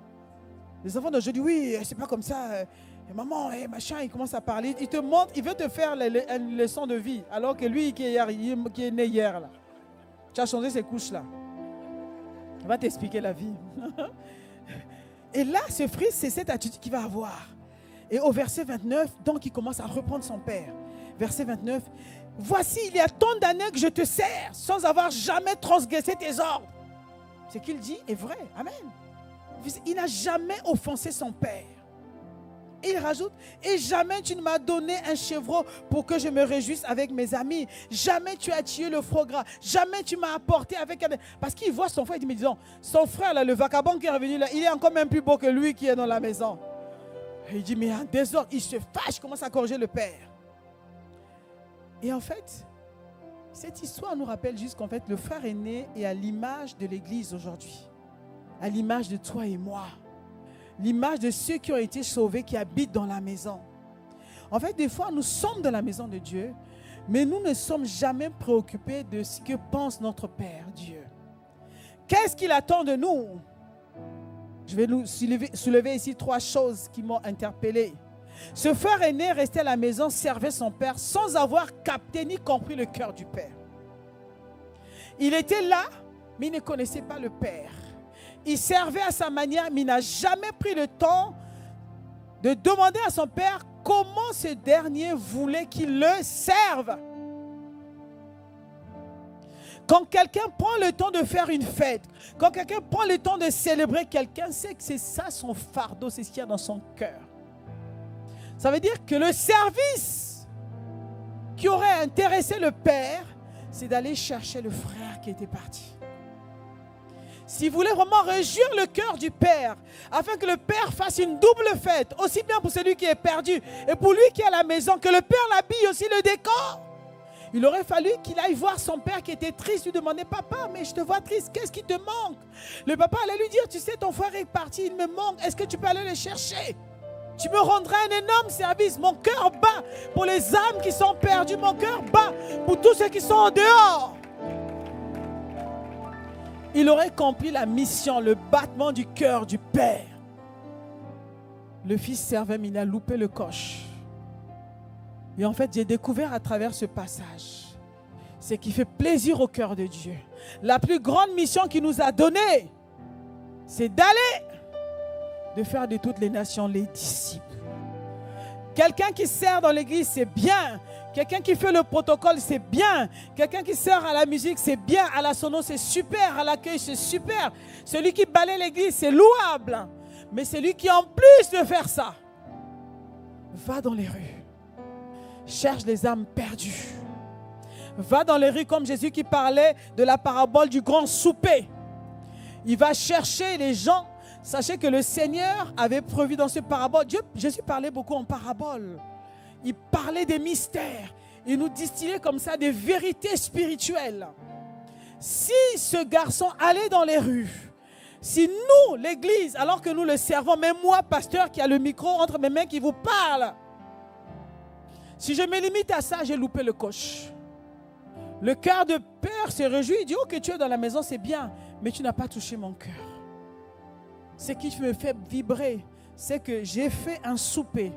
Les enfants d'aujourd'hui, oui, c'est pas comme ça. Maman, machin, il commence à parler. Il te montre, il veut te faire une leçon de vie. Alors que lui qui est né hier, là, tu as changé ses couches là. Il va t'expliquer la vie. Et là, ce fils, c'est cette attitude qu'il va avoir. Et au verset 29, donc il commence à reprendre son père. Verset 29. Voici, il y a tant d'années que je te sers sans avoir jamais transgressé tes ordres. Ce qu'il dit est vrai. Amen. Il n'a jamais offensé son père. Et il rajoute, et jamais tu ne m'as donné un chevreau pour que je me réjouisse avec mes amis. Jamais tu as tué le foie gras. Jamais tu m'as apporté avec un... Parce qu'il voit son frère, il dit, mais disons, son frère, là, le vagabond qui est revenu là, il est encore même plus beau que lui qui est dans la maison. Et il dit, mais un désordre, il se fâche, commence à corriger le père. Et en fait, cette histoire nous rappelle juste qu'en fait, le frère aîné est à l'image de l'Église aujourd'hui. À l'image de toi et moi. L'image de ceux qui ont été sauvés, qui habitent dans la maison. En fait, des fois, nous sommes dans la maison de Dieu, mais nous ne sommes jamais préoccupés de ce que pense notre Père Dieu. Qu'est-ce qu'il attend de nous? Je vais nous soulever ici 3 choses qui m'ont interpellé. Ce frère aîné resté à la maison, servait son père sans avoir capté ni compris le cœur du père. Il était là, mais il ne connaissait pas le père. Il servait à sa manière, mais il n'a jamais pris le temps de demander à son père comment ce dernier voulait qu'il le serve. Quand quelqu'un prend le temps de faire une fête, quand quelqu'un prend le temps de célébrer quelqu'un, c'est que c'est ça son fardeau, c'est ce qu'il y a dans son cœur. Ça veut dire que le service qui aurait intéressé le père, c'est d'aller chercher le frère qui était parti. S'il voulait vraiment réjouir le cœur du père, afin que le père fasse une double fête, aussi bien pour celui qui est perdu et pour lui qui est à la maison, que le père l'habille aussi le décor, il aurait fallu qu'il aille voir son père qui était triste, lui demander, papa, mais je te vois triste, qu'est-ce qui te manque? Le papa allait lui dire, tu sais, ton frère est parti, il me manque, est-ce que tu peux aller le chercher? Tu me rendras un énorme service. Mon cœur bat pour les âmes qui sont perdues. Mon cœur bat pour tous ceux qui sont en dehors. Il aurait accompli la mission, le battement du cœur du Père. Le fils servait, mais il a loupé le coche. Et en fait, j'ai découvert à travers ce passage, c'est qu'il fait plaisir au cœur de Dieu. La plus grande mission qu'il nous a donnée, c'est d'aller, de faire de toutes les nations les disciples. Quelqu'un qui sert dans l'église, c'est bien. Quelqu'un qui fait le protocole, c'est bien. Quelqu'un qui sert à la musique, c'est bien. À la sono, c'est super. À l'accueil, c'est super. Celui qui balaye l'église, c'est louable. Mais celui qui, en plus de faire ça, va dans les rues, cherche les âmes perdues. Va dans les rues comme Jésus qui parlait de la parabole du grand souper. Il va chercher les gens. Sachez que le Seigneur avait prévu dans ce parabole. Jésus parlait beaucoup en parabole. Il parlait des mystères. Il nous distillait comme ça des vérités spirituelles. Si ce garçon allait dans les rues, si nous, l'église, alors que nous le servons, même moi, pasteur, qui a le micro entre mes mains qui vous parle, si je me limite à ça, j'ai loupé le coche. Le cœur de père se réjouit. Il dit, oh, que tu es dans la maison, c'est bien, mais tu n'as pas touché mon cœur. Ce qui me fait vibrer, c'est que j'ai fait un souper.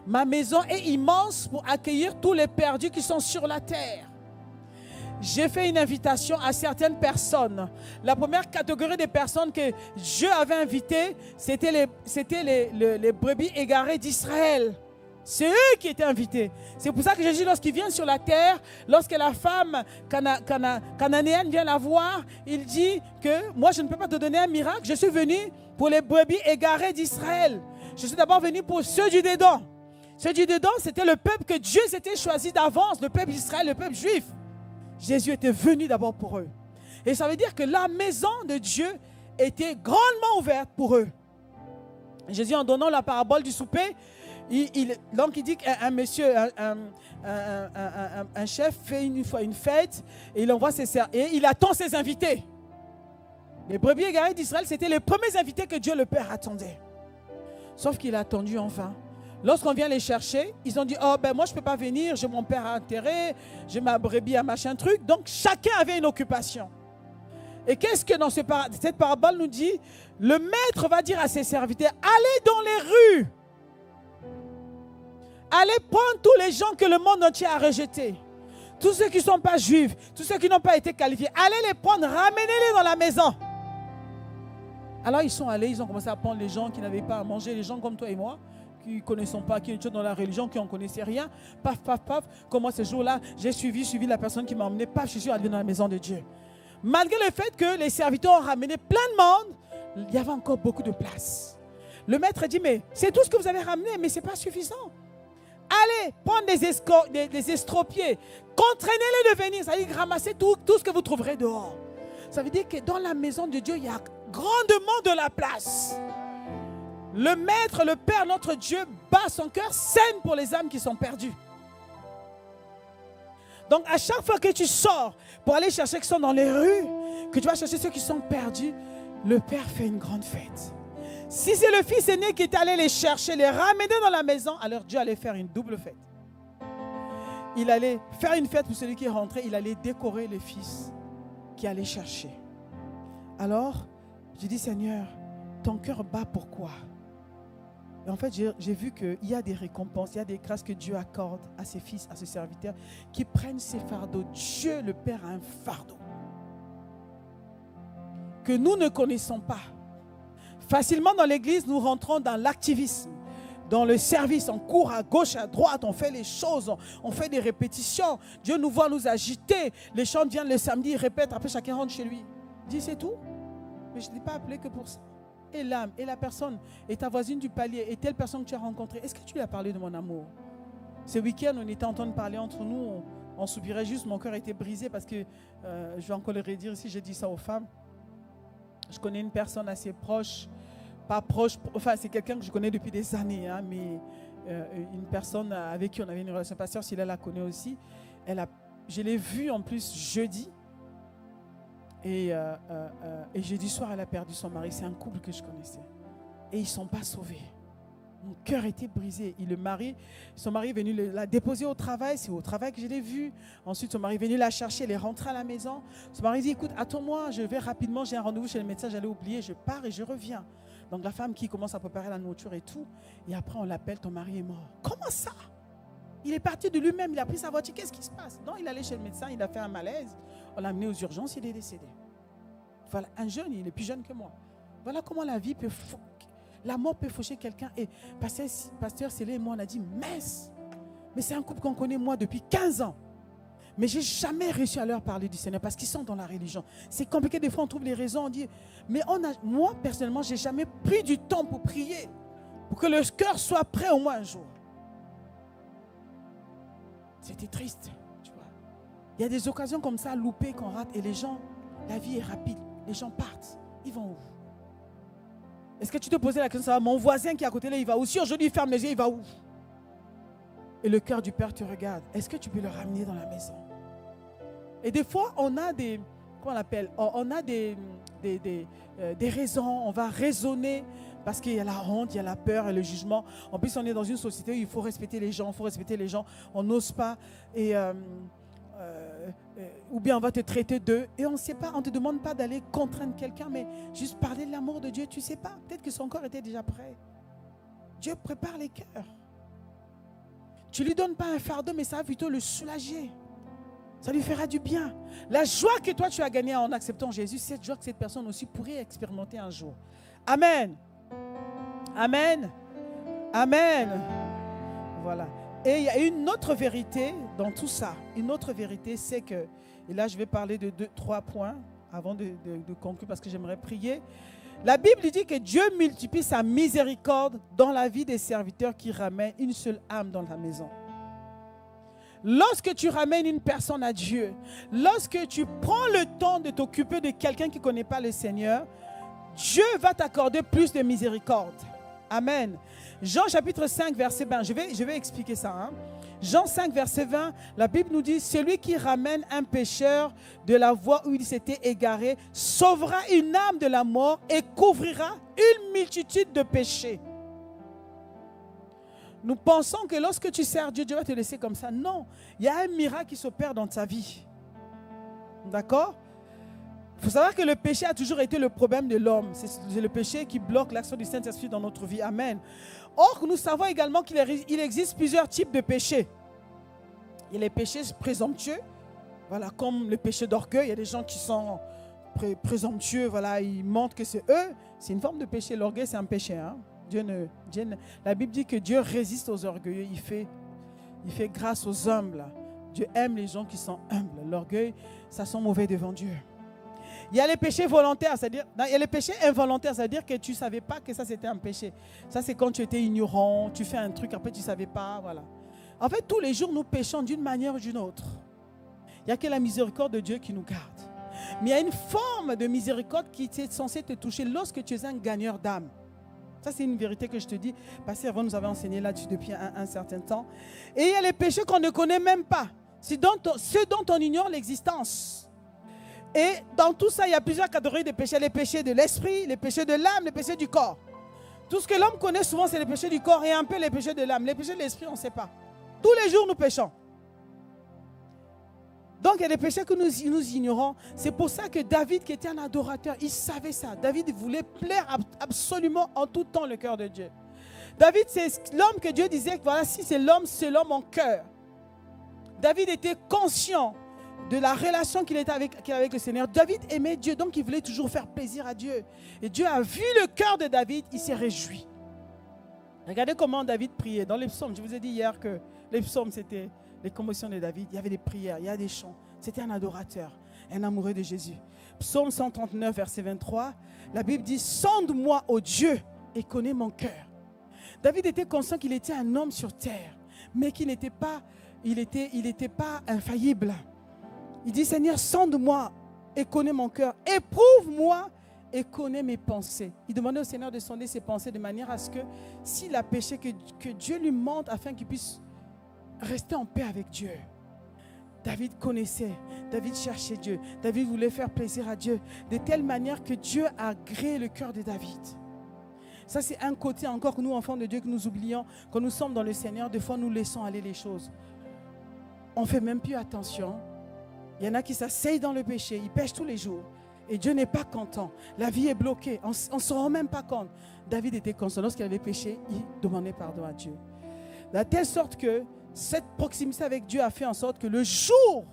Ma maison est immense pour accueillir tous les perdus qui sont sur la terre. J'ai fait une invitation à certaines personnes. La première catégorie de personnes que Dieu avait invitées, c'était les brebis égarées d'Israël. C'est eux qui étaient invités. C'est pour ça que Jésus, lorsqu'il vient sur la terre, lorsque la femme cananéenne vient la voir, il dit que moi, je ne peux pas te donner un miracle. Je suis venu pour les brebis égarées d'Israël. Je suis d'abord venu pour ceux du Dédan. Ceux du Dédan, c'était le peuple que Dieu s'était choisi d'avance, le peuple d'Israël, le peuple juif. Jésus était venu d'abord pour eux. Et ça veut dire que la maison de Dieu était grandement ouverte pour eux. Jésus, en donnant la parabole du souper, donc il dit qu'un monsieur, un chef fait une fois une fête et il envoie ses servants et il attend ses invités. Les brebis égarées d'Israël, c'était les premiers invités que Dieu le Père attendait. Sauf qu'il a attendu en vain. Lorsqu'on vient les chercher, ils ont dit, oh ben moi je ne peux pas venir, j'ai mon père à enterrer, j'ai ma brebis à machin truc. Donc chacun avait une occupation. Et qu'est-ce que dans cette parabole nous dit? Le maître va dire à ses serviteurs, allez dans les rues. Allez prendre tous les gens que le monde entier a rejetés. Tous ceux qui ne sont pas juifs, tous ceux qui n'ont pas été qualifiés. Allez les prendre, ramenez-les dans la maison. Alors ils sont allés, ils ont commencé à prendre les gens qui n'avaient pas à manger, les gens comme toi et moi, qui ne connaissons pas, qui étaient dans la religion, qui n'en connaissaient rien. Paf, paf, paf. Comme moi, ce jour-là, j'ai suivi la personne qui m'a emmené. Paf, je suis arrivé dans la maison de Dieu. Malgré le fait que les serviteurs ont ramené plein de monde, il y avait encore beaucoup de place. Le maître dit, mais c'est tout ce que vous avez ramené, mais ce n'est pas suffisant. Allez, prendre des estropiés, contraignez-les de venir, ça veut dire ramasser tout ce que vous trouverez dehors. Ça veut dire que dans la maison de Dieu, il y a grandement de la place. Le maître, le Père, notre Dieu, bat son cœur, saigne pour les âmes qui sont perdues. Donc à chaque fois que tu sors pour aller chercher ceux qui sont dans les rues, que tu vas chercher ceux qui sont perdus, le Père fait une grande fête. Si c'est le fils aîné qui est allé les chercher, les ramener dans la maison, alors Dieu allait faire une double fête. Il allait faire une fête pour celui qui est rentré, il allait décorer le fils qui allait chercher. Alors, j'ai dit, Seigneur, ton cœur bat pourquoi? Et en fait, j'ai vu qu'il y a des récompenses, il y a des grâces que Dieu accorde à ses fils, à ses serviteurs, qui prennent ses fardeaux. Dieu, le Père, a un fardeau que nous ne connaissons pas. Facilement dans l'église, nous rentrons dans l'activisme, dans le service, on court à gauche, à droite, on fait les choses, on fait des répétitions. Dieu nous voit nous agiter. Les chants viennent le samedi, ils répètent, après chacun rentre chez lui. Dis, c'est tout. Mais je ne t'ai pas appelé que pour ça. Et l'âme, et la personne, et ta voisine du palier, et telle personne que tu as rencontrée, est-ce que tu lui as parlé de mon amour? Ce week-end, on était en train de parler entre nous, on soupirait juste, mon cœur était brisé parce que, je vais encore le redire ici, j'ai dit ça aux femmes. Je connais une personne assez proche, pas proche, enfin c'est quelqu'un que je connais depuis des années, hein, mais une personne avec qui on avait une relation. Pasteur, si elle la connaît aussi, je l'ai vue en plus jeudi, et jeudi soir elle a perdu son mari. C'est un couple que je connaissais, et ils ne sont pas sauvés. Mon cœur était brisé. Son mari est venu la déposer au travail. C'est au travail que je l'ai vue. Ensuite, son mari est venu la chercher. Elle est rentrée à la maison. Son mari dit, écoute, attends-moi, je vais rapidement. J'ai un rendez-vous chez le médecin. J'allais oublier. Je pars et je reviens. Donc, la femme qui commence à préparer la nourriture et tout. Et après, on l'appelle, ton mari est mort. Comment ça? Il est parti de lui-même. Il a pris sa voiture. Qu'est-ce qui se passe? Non, il allait chez le médecin. Il a fait un malaise. On l'a amené aux urgences. Il est décédé. Voilà, un jeune. Il est plus jeune que moi. Voilà comment la vie peut... La mort peut faucher quelqu'un. Et pasteur Célé et moi, on a dit, mais c'est un couple qu'on connaît moi depuis 15 ans. Mais je n'ai jamais réussi à leur parler du Seigneur parce qu'ils sont dans la religion. C'est compliqué, des fois on trouve les raisons, on dit, mais moi personnellement, je n'ai jamais pris du temps pour prier, pour que le cœur soit prêt au moins un jour. C'était triste, tu vois. Il y a des occasions comme ça, loupées, qu'on rate, et les gens, la vie est rapide, les gens partent, ils vont où? Est-ce que tu te posais la question, ça va, mon voisin qui est à côté là, il va où? Si aujourd'hui il ferme les yeux, il va où? Et le cœur du Père te regarde. Est-ce que tu peux le ramener dans la maison? Et des fois, on a des, comment on appelle? On a des raisons, on va raisonner parce qu'il y a la honte, il y a la peur et le jugement. En plus, on est dans une société où il faut respecter les gens, on n'ose pas. Ou bien on va te traiter d'eux et on ne sait pas, on ne te demande pas d'aller contraindre quelqu'un, mais juste parler de l'amour de Dieu. Tu ne sais pas, peut-être que son corps était déjà prêt. Dieu prépare les cœurs. Tu ne lui donnes pas un fardeau, mais ça va plutôt le soulager. Ça lui fera du bien. La joie que toi tu as gagnée en acceptant Jésus, c'est cette joie que cette personne aussi pourrait expérimenter un jour. Amen. Amen. Amen. Voilà. Et il y a une autre vérité dans tout ça. Une autre vérité, c'est que, et là je vais parler de 3 points avant de conclure parce que j'aimerais prier. La Bible dit que Dieu multiplie sa miséricorde dans la vie des serviteurs qui ramènent une seule âme dans la maison. Lorsque tu ramènes une personne à Dieu, lorsque tu prends le temps de t'occuper de quelqu'un qui ne connaît pas le Seigneur, Dieu va t'accorder plus de miséricorde. Amen. Jean chapitre 5 verset 20, je vais expliquer ça. Hein. Jean 5 verset 20, la Bible nous dit, celui qui ramène un pécheur de la voie où il s'était égaré, sauvera une âme de la mort et couvrira une multitude de péchés. Nous pensons que lorsque tu sers Dieu, Dieu va te laisser comme ça. Non, il y a un miracle qui s'opère dans ta vie. D'accord? Il faut savoir que le péché a toujours été le problème de l'homme. C'est le péché qui bloque l'action du Saint-Esprit dans notre vie. Amen. Or, nous savons également qu'il existe plusieurs types de péchés. Il y a les péchés présomptueux, voilà, comme le péché d'orgueil. Il y a des gens qui sont présomptueux, voilà, ils montrent que c'est eux. C'est une forme de péché. L'orgueil, c'est un péché. Hein. La Bible dit que Dieu résiste aux orgueilleux. Il fait grâce aux humbles. Dieu aime les gens qui sont humbles. L'orgueil, ça sent mauvais devant Dieu. Il y a les péchés volontaires, c'est-à-dire, il y a les péchés involontaires, c'est-à-dire que tu ne savais pas que ça c'était un péché. Ça c'est quand tu étais ignorant, tu fais un truc, après tu ne savais pas, voilà. En fait, tous les jours, nous péchons d'une manière ou d'une autre. Il n'y a que la miséricorde de Dieu qui nous garde. Mais il y a une forme de miséricorde qui est censée te toucher lorsque tu es un gagneur d'âme. Ça, c'est une vérité que je te dis, parce qu'avant, nous avons enseigné là-dessus depuis un certain temps. Et il y a les péchés qu'on ne connaît même pas. C'est ceux dont on ignore l'existence. Et dans tout ça, il y a plusieurs catégories de péchés. Les péchés de l'esprit, les péchés de l'âme, les péchés du corps. Tout ce que l'homme connaît souvent, c'est les péchés du corps et un peu les péchés de l'âme. Les péchés de l'esprit, on ne sait pas. Tous les jours, nous péchons. Donc, il y a des péchés que nous ignorons. C'est pour ça que David, qui était un adorateur, il savait ça. David voulait plaire absolument en tout temps le cœur de Dieu. David, c'est l'homme que Dieu disait, voilà, si c'est l'homme en cœur. David était conscient de la relation qu'il avait avec le Seigneur. David aimait Dieu, donc il voulait toujours faire plaisir à Dieu. Et Dieu a vu le cœur de David, il s'est réjoui. Regardez comment David priait dans les psaumes. Je vous ai dit hier que les psaumes, c'était les commotions de David. Il y avait des prières, il y a des chants. C'était un adorateur, un amoureux de Jésus. Psaume 139, verset 23, la Bible dit « Sonde-moi, ô Dieu, et connais mon cœur ». David était conscient qu'il était un homme sur terre, mais qu'il n'était pas, il était pas infaillible. Il dit, Seigneur, sonde-moi et connais mon cœur. Éprouve-moi et connais mes pensées. Il demandait au Seigneur de sonder ses pensées de manière à ce que s'il a péché, que Dieu lui montre afin qu'il puisse rester en paix avec Dieu. David connaissait, David cherchait Dieu. David voulait faire plaisir à Dieu de telle manière que Dieu a agréé le cœur de David. Ça, c'est un côté encore que nous, enfants de Dieu, que nous oublions. Quand nous sommes dans le Seigneur, des fois, nous laissons aller les choses. On ne fait même plus attention. Il y en a qui s'asseyent dans le péché, ils pêchent tous les jours. Et Dieu n'est pas content. La vie est bloquée, on ne se rend même pas compte. David était conscient. Lorsqu'il avait péché, il demandait pardon à Dieu. De telle sorte que cette proximité avec Dieu a fait en sorte que le jour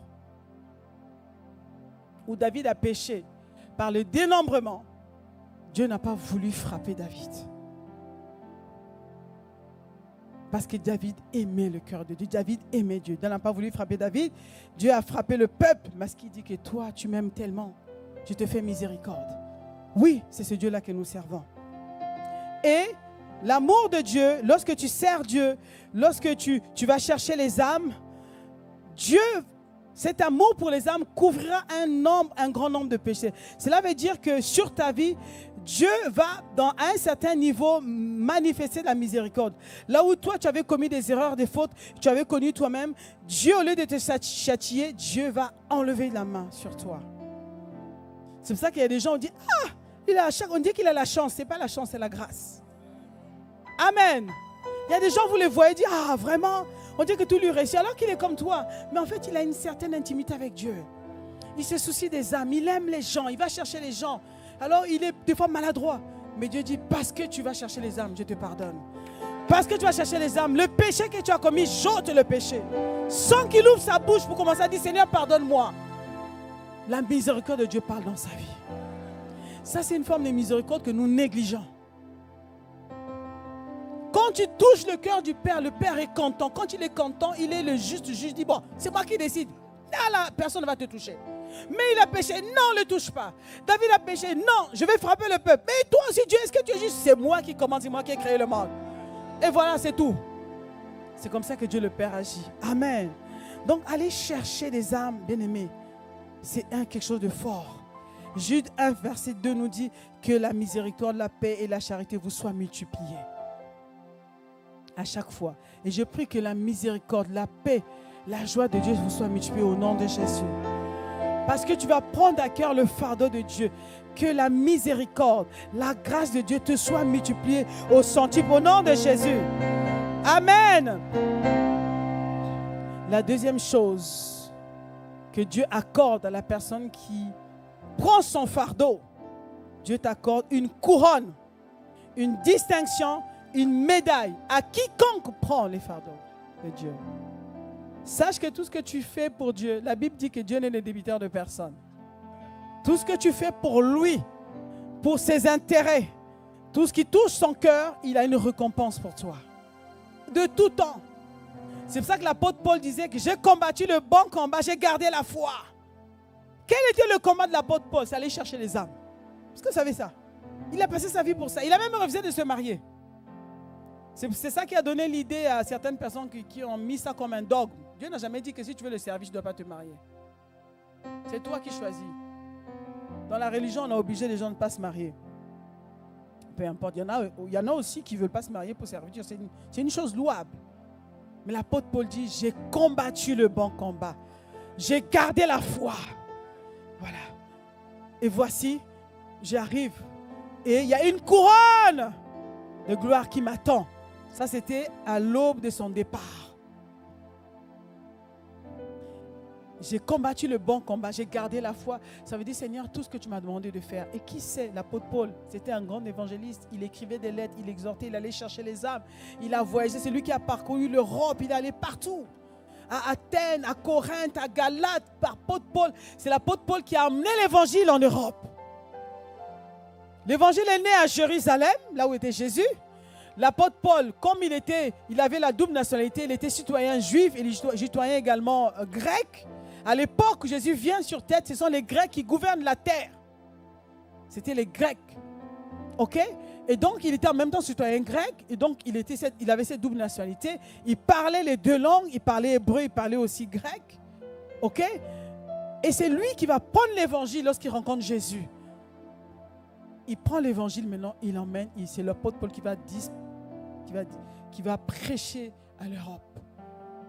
où David a péché par le dénombrement, Dieu n'a pas voulu frapper David. Parce que David aimait le cœur de Dieu. David aimait Dieu. Dieu n'a pas voulu frapper David. Dieu a frappé le peuple. Parce qu'il dit que toi, tu m'aimes tellement. Je te fais miséricorde. Oui, c'est ce Dieu-là que nous servons. Et l'amour de Dieu, lorsque tu sers Dieu, lorsque tu vas chercher les âmes, Dieu, cet amour pour les âmes couvrira un grand nombre de péchés. Cela veut dire que sur ta vie, Dieu va, dans un certain niveau, manifester la miséricorde. Là où toi, tu avais commis des erreurs, des fautes, tu avais connu toi-même, Dieu, au lieu de te châtier, Dieu va enlever la main sur toi. C'est pour ça qu'il y a des gens qui disent « Ah, on dit qu'il a la chance. » Ce n'est pas la chance, c'est la grâce. Amen. Il y a des gens, vous les voyez, dire « Ah, vraiment, on dit que tout lui réussit. » Alors qu'il est comme toi. Mais en fait, il a une certaine intimité avec Dieu. Il se soucie des âmes. Il aime les gens. Il va chercher les gens. Alors, il est des fois maladroit. Mais Dieu dit, parce que tu vas chercher les âmes, je te pardonne. Parce que tu vas chercher les âmes, le péché que tu as commis, j'ôte le péché. Sans qu'il ouvre sa bouche pour commencer à dire, Seigneur, pardonne-moi. La miséricorde de Dieu parle dans sa vie. Ça, c'est une forme de miséricorde que nous négligeons. Quand tu touches le cœur du Père, le Père est content. Quand il est content, il est le juste juge. Il dit, bon, c'est moi qui décide. Là, personne ne va te toucher. Mais il a péché, non, ne le touche pas. David a péché, non, je vais frapper le peuple. Mais toi aussi, Dieu, est-ce que tu es juste? C'est moi qui commence, c'est moi qui ai créé le monde. Et voilà, c'est tout. C'est comme ça que Dieu le Père agit. Amen. Donc, aller chercher des âmes, bien-aimés, c'est quelque chose de fort. Jude 1, verset 2 nous dit que la miséricorde, la paix et la charité vous soient multipliées. À chaque fois. Et je prie que la miséricorde, la paix, la joie de Dieu vous soit multipliée au nom de Jésus. Parce que tu vas prendre à cœur le fardeau de Dieu. Que la miséricorde, la grâce de Dieu te soit multipliée au centuple au nom de Jésus. Amen. La deuxième chose que Dieu accorde à la personne qui prends son fardeau, Dieu t'accorde une couronne, une distinction, une médaille à quiconque prend les fardeaux de Dieu. Sache que tout ce que tu fais pour Dieu, la Bible dit que Dieu n'est le débiteur de personne. Tout ce que tu fais pour lui, pour ses intérêts, tout ce qui touche son cœur, il a une récompense pour toi. De tout temps. C'est pour ça que l'apôtre Paul disait que j'ai combattu le bon combat, j'ai gardé la foi. Quel était le combat de l'apôtre Paul? C'est aller chercher les âmes. Est-ce que vous savez ça? Il a passé sa vie pour ça. Il a même refusé de se marier. C'est ça qui a donné l'idée à certaines personnes qui ont mis ça comme un dogme. Dieu n'a jamais dit que si tu veux le service, tu ne dois pas te marier. C'est toi qui choisis. Dans la religion, on a obligé les gens de ne pas se marier. Peu importe. Il y en a aussi qui ne veulent pas se marier pour servir Dieu. C'est une chose louable. Mais l'apôtre Paul dit, j'ai combattu le bon combat. J'ai gardé la foi. Voilà. Et voici, j'arrive. Et il y a une couronne de gloire qui m'attend. Ça, c'était à l'aube de son départ. J'ai combattu le bon combat, j'ai gardé la foi. Ça veut dire, Seigneur, tout ce que tu m'as demandé de faire. Et qui sait, l'apôtre Paul, c'était un grand évangéliste. Il écrivait des lettres, il exhortait, il allait chercher les âmes. Il a voyagé, c'est lui qui a parcouru l'Europe, il est allé partout. À Athènes, à Corinthe, à Galate, par l'apôtre Paul. C'est l'apôtre Paul qui a amené l'évangile en Europe. L'évangile est né à Jérusalem, là où était Jésus. L'apôtre Paul, comme il avait la double nationalité, il était citoyen juif et citoyen également grec. À l'époque où Jésus vient sur terre, ce sont les Grecs qui gouvernent la terre. C'était les Grecs. OK? Et donc, il était en même temps citoyen grec. Et donc, il avait cette double nationalité. Il parlait les deux langues. Il parlait hébreu, il parlait aussi grec. OK? Et c'est lui qui va prendre l'évangile lorsqu'il rencontre Jésus. Il prend l'évangile maintenant, il l'emmène. C'est l'apôtre Paul qui va prêcher à l'Europe.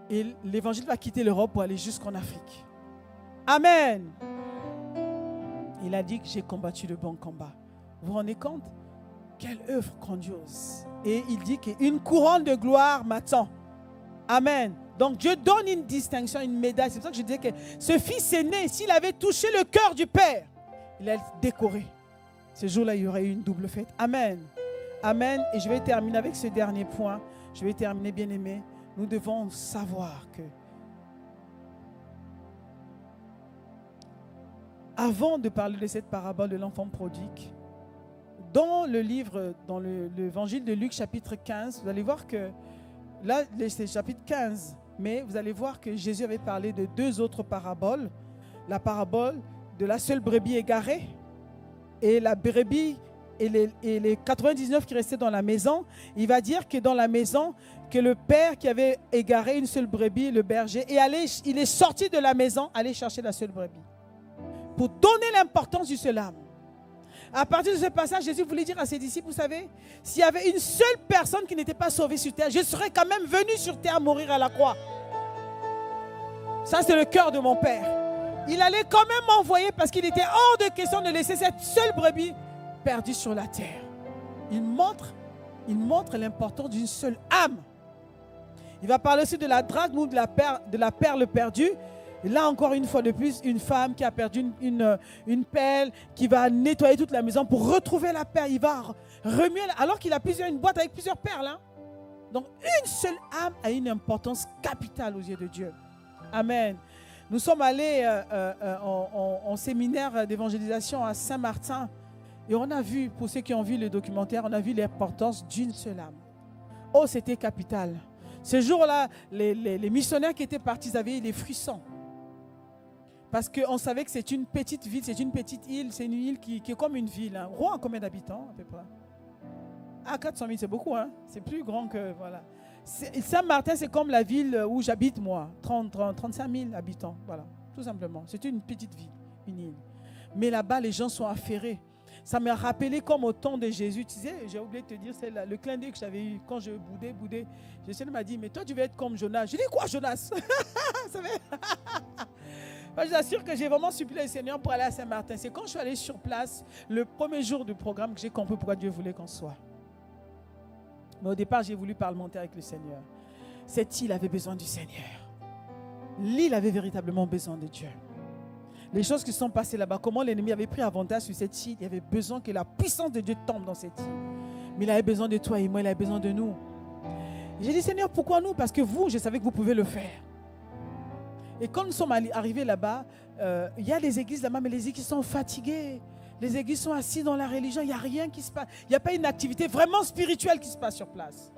Et l'évangile va quitter l'Europe pour aller jusqu'en Afrique. Amen. Il a dit que j'ai combattu le bon combat. Vous vous rendez compte? Quelle œuvre grandiose. Et il dit qu'une couronne de gloire m'attend. Amen. Donc Dieu donne une distinction, une médaille. C'est pour ça que je disais que ce fils aîné, s'il avait touché le cœur du Père, il allait être décoré. Ce jour-là, il y aurait eu une double fête. Amen. Amen. Et je vais terminer avec ce dernier point. Je vais terminer, bien-aimés. Nous devons savoir que avant de parler de cette parabole de l'enfant prodigue, dans le livre, dans l'évangile de Luc chapitre 15, vous allez voir que, là c'est chapitre 15, mais vous allez voir que Jésus avait parlé de deux autres paraboles. La parabole de la seule brebis égarée et la brebis et les 99 qui restaient dans la maison. Il va dire que dans la maison, que le père qui avait égaré une seule brebis, le berger, il est sorti de la maison, aller chercher la seule brebis. Pour donner l'importance du seul âme. À partir de ce passage, Jésus voulait dire à ses disciples, vous savez, s'il y avait une seule personne qui n'était pas sauvée sur terre, je serais quand même venu sur terre mourir à la croix. Ça, c'est le cœur de mon Père. Il allait quand même m'envoyer parce qu'il était hors de question de laisser cette seule brebis perdue sur la terre. Il montre l'importance d'une seule âme. Il va parler aussi de la drachme ou de la perle perdue. Et là, encore une fois de plus, une femme qui a perdu une perle, qui va nettoyer toute la maison pour retrouver la perle. Il va remuer, alors qu'il a une boîte avec plusieurs perles. Hein. Donc, une seule âme a une importance capitale aux yeux de Dieu. Amen. Nous sommes allés en séminaire d'évangélisation à Saint-Martin. Et on a vu, pour ceux qui ont vu le documentaire, on a vu l'importance d'une seule âme. Oh, c'était capital. Ce jour-là, les missionnaires qui étaient partis, ils avaient des frissons. Parce qu'on savait que c'est une petite ville, c'est une petite île, c'est une île qui est comme une ville. Hein. Rouen a combien d'habitants à peu près? Ah, 400 000, c'est beaucoup, hein? C'est plus grand que, voilà. Saint-Martin, c'est comme la ville où j'habite, moi. 35 000 habitants, voilà, tout simplement. C'est une petite ville, une île. Mais là-bas, les gens sont affairés. Ça m'a rappelé comme au temps de Jésus. Tu sais, j'ai oublié de te dire, c'est le clin d'œil que j'avais eu quand je boudais. Jésus m'a dit, mais toi, tu veux être comme Jonas. Je dis, quoi, Jonas? Je vous assure que j'ai vraiment supplié le Seigneur pour aller à Saint-Martin. C'est quand je suis allé sur place, le premier jour du programme, que j'ai compris pourquoi Dieu voulait qu'on soit. Mais au départ, j'ai voulu parlementer avec le Seigneur. Cette île avait besoin du Seigneur. L'île avait véritablement besoin de Dieu. les choses qui sont passées là-bas, comment l'ennemi avait pris avantage sur cette île. Il avait besoin que la puissance de Dieu tombe dans cette île. Mais il avait besoin de toi et moi, il avait besoin de nous. J'ai dit, Seigneur, pourquoi nous? Parce que vous, je savais que vous pouvez le faire. Et quand nous sommes arrivés là-bas, il y a des églises là-bas, mais les églises sont fatiguées. Les églises sont assises dans la religion, il n'y a rien qui se passe. Il n'y a pas une activité vraiment spirituelle qui se passe sur place.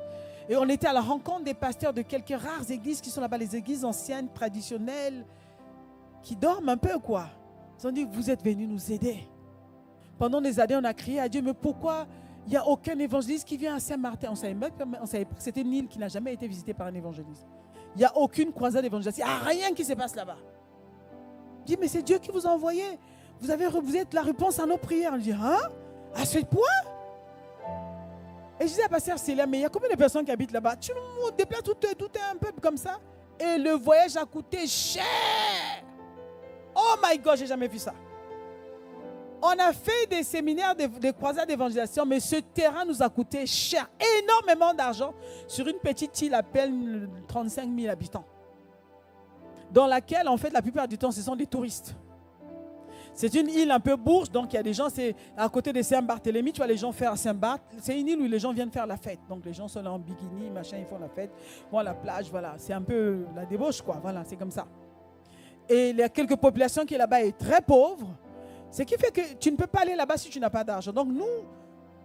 Et on était à la rencontre des pasteurs de quelques rares églises qui sont là-bas, les églises anciennes, traditionnelles, qui dorment un peu, quoi. Ils ont dit, vous êtes venus nous aider. Pendant des années, on a crié à Dieu, mais pourquoi il n'y a aucun évangéliste qui vient à Saint-Martin? On savait pas que c'était une île qui n'a jamais été visitée par un évangéliste. Il n'y a aucune croisade évangélistique. Il n'y a rien qui se passe là-bas. Je dis, mais c'est Dieu qui vous a envoyé. Vous êtes la réponse à nos prières. On dit, hein? À ce point? Et je disais à pasteur Célia, mais il y a combien de personnes qui habitent là-bas? Tu nous déplaces tout est un peu comme ça. Et le voyage a coûté cher. Oh my God, j'ai jamais vu ça. On a fait des séminaires, des croisades d'évangélisation, mais ce terrain nous a coûté cher, énormément d'argent, sur une petite île à peine 35 000 habitants, dans laquelle, en fait, la plupart du temps, ce sont des touristes. C'est une île un peu bourge, donc il y a des gens, c'est à côté de Saint-Barthélemy, tu vois les gens faire à Saint-Barth. C'est une île où les gens viennent faire la fête. Donc les gens sont là en bikini, machin, ils font la fête, vont à la plage, voilà. C'est un peu la débauche, quoi, voilà, c'est comme ça. Et il y a quelques populations qui là-bas est très pauvres, ce qui fait que tu ne peux pas aller là-bas si tu n'as pas d'argent. Donc nous,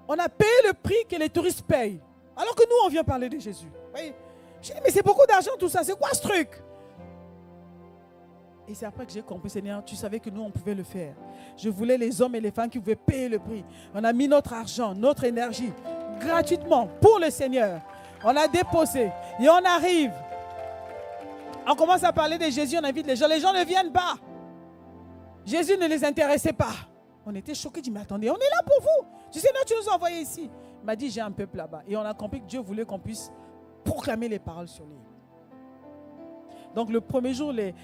on a payé le prix que les touristes payent, alors que nous, on vient parler de Jésus. Vous voyez? J'ai dit, mais c'est beaucoup d'argent tout ça, c'est quoi ce truc? Et c'est après que j'ai compris, Seigneur, tu savais que nous, on pouvait le faire. Je voulais les hommes et les femmes qui pouvaient payer le prix. On a mis notre argent, notre énergie, gratuitement, pour le Seigneur. On a déposé. Et on arrive. On commence à parler de Jésus, on invite les gens. Les gens ne viennent pas. Jésus ne les intéressait pas. On était choqués, dit, mais attendez, on est là pour vous. Je dis, Seigneur, tu nous as envoyés ici. Il m'a dit, j'ai un peuple là-bas. Et on a compris que Dieu voulait qu'on puisse proclamer les paroles sur l'île. Donc le premier jour, les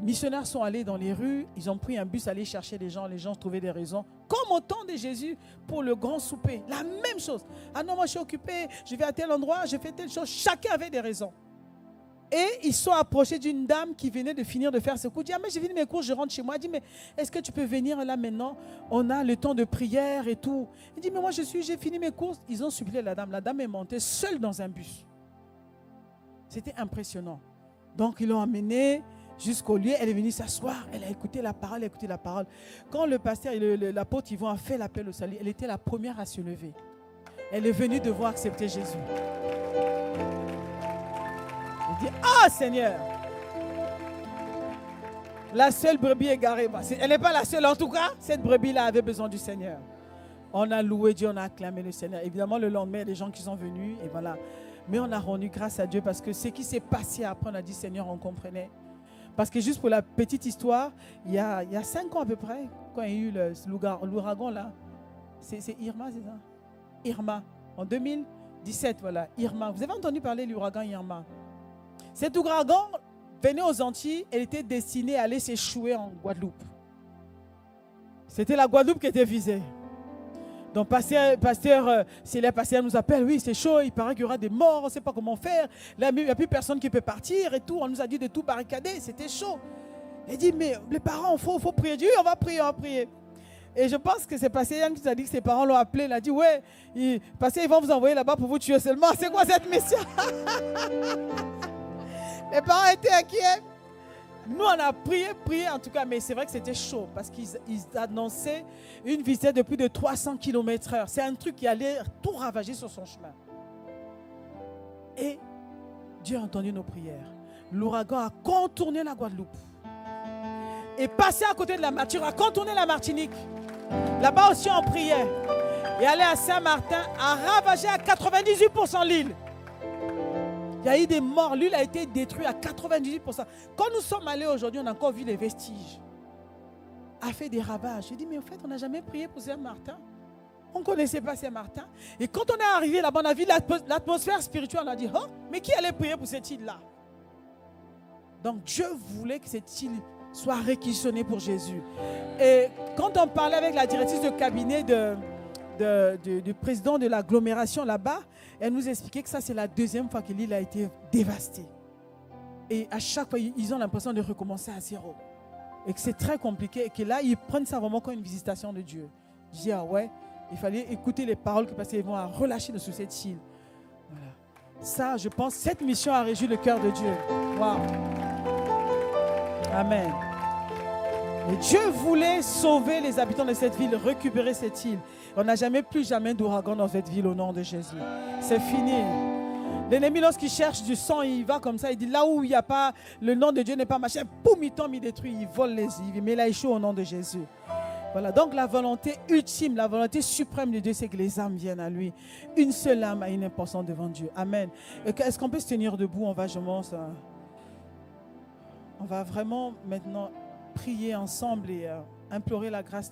missionnaires sont allés dans les rues, ils ont pris un bus, aller chercher les gens trouvaient des raisons, comme au temps de Jésus pour le grand souper, la même chose. Ah non, moi je suis occupé, je vais à tel endroit, je fais telle chose, chacun avait des raisons. Et ils sont approchés d'une dame qui venait de finir de faire ses cours, elle dit, ah mais j'ai fini mes cours, je rentre chez moi, elle dit, mais est-ce que tu peux venir là maintenant, on a le temps de prière et tout. Il dit, mais moi j'ai fini mes cours. Ils ont supplié la dame est montée seule dans un bus. C'était impressionnant. Donc, ils l'ont amenée jusqu'au lieu. Elle est venue s'asseoir. Elle a écouté la parole, Quand le pasteur et l'apôtre Yvon a fait l'appel au salut, elle était la première à se lever. Elle est venue devoir accepter Jésus. Elle dit, ah Seigneur, la seule brebis égarée. Elle n'est pas la seule. En tout cas, cette brebis-là avait besoin du Seigneur. On a loué Dieu, on a acclamé le Seigneur. Évidemment, le lendemain, il y a des gens qui sont venus. Et voilà. Mais on a rendu grâce à Dieu parce que ce qui s'est passé après, on a dit, Seigneur, on comprenait. Parce que juste pour la petite histoire, il y a 5 ans à peu près, quand il y a eu l'ouragan là, c'est Irma, c'est ça? Irma, en 2017, voilà, Irma. Vous avez entendu parler de l'ouragan Irma? Cet ouragan venait aux Antilles, elle était destinée à aller s'échouer en Guadeloupe. C'était la Guadeloupe qui était visée. Donc, pasteur Célia nous appelle, oui, c'est chaud, il paraît qu'il y aura des morts, on ne sait pas comment faire. Là, il n'y a plus personne qui peut partir et tout. On nous a dit de tout barricader, c'était chaud. Il dit, mais les parents, il faut prier. Dieu, on va prier. Et je pense que c'est pasteur Yann qui nous a dit que ses parents l'ont appelé. Il a dit, ouais, pasteur, ils vont vous envoyer là-bas pour vous tuer seulement. C'est quoi cette mission? Les parents étaient inquiets. Nous, on a prié en tout cas, mais c'est vrai que c'était chaud parce qu'ils annonçaient une vitesse de plus de 300 km/h. C'est un truc qui allait tout ravager sur son chemin. Et Dieu a entendu nos prières. L'ouragan a contourné la Guadeloupe et passé à côté de la Martinique, a contourné la Martinique. Là-bas aussi, on priait. Et aller à Saint-Martin a ravagé à 98% l'île. Il y a eu des morts. L'île a été détruite à 98%. Quand nous sommes allés aujourd'hui, on a encore vu les vestiges. A fait des ravages. J'ai dit, mais en fait, on n'a jamais prié pour Saint-Martin. On ne connaissait pas Saint-Martin. Et quand on est arrivé là-bas, on a vu l'atmosphère spirituelle. On a dit, oh, mais qui allait prier pour cette île-là? Donc Dieu voulait que cette île soit réquisitionnée pour Jésus. Et quand on parlait avec la directrice de cabinet du président de l'agglomération là-bas, elle nous expliquait que ça c'est la deuxième fois que l'île a été dévastée. Et à chaque fois, ils ont l'impression de recommencer à zéro. et que c'est très compliqué et que là, ils prennent ça vraiment comme une visitation de Dieu. Je dis, ah ouais, il fallait écouter les paroles que parce vont à relâcher sur cette île. Voilà. Ça, je pense, cette mission a réjoui le cœur de Dieu. Waouh. Amen. Et Dieu voulait sauver les habitants de cette ville, récupérer cette île. On n'a plus jamais d'ouragan dans cette ville au nom de Jésus. C'est fini. L'ennemi, lorsqu'il cherche du sang, il va comme ça, il dit là où il n'y a pas, le nom de Dieu n'est pas machin, poum, il tombe, il détruit, il vole les îles, il met la échoue au nom de Jésus. Voilà, donc la volonté ultime, la volonté suprême de Dieu, c'est que les âmes viennent à lui. Une seule âme a une importance devant Dieu. Amen. Est-ce qu'on peut se tenir debout? On va vraiment maintenant prier ensemble et implorer la grâce de Dieu.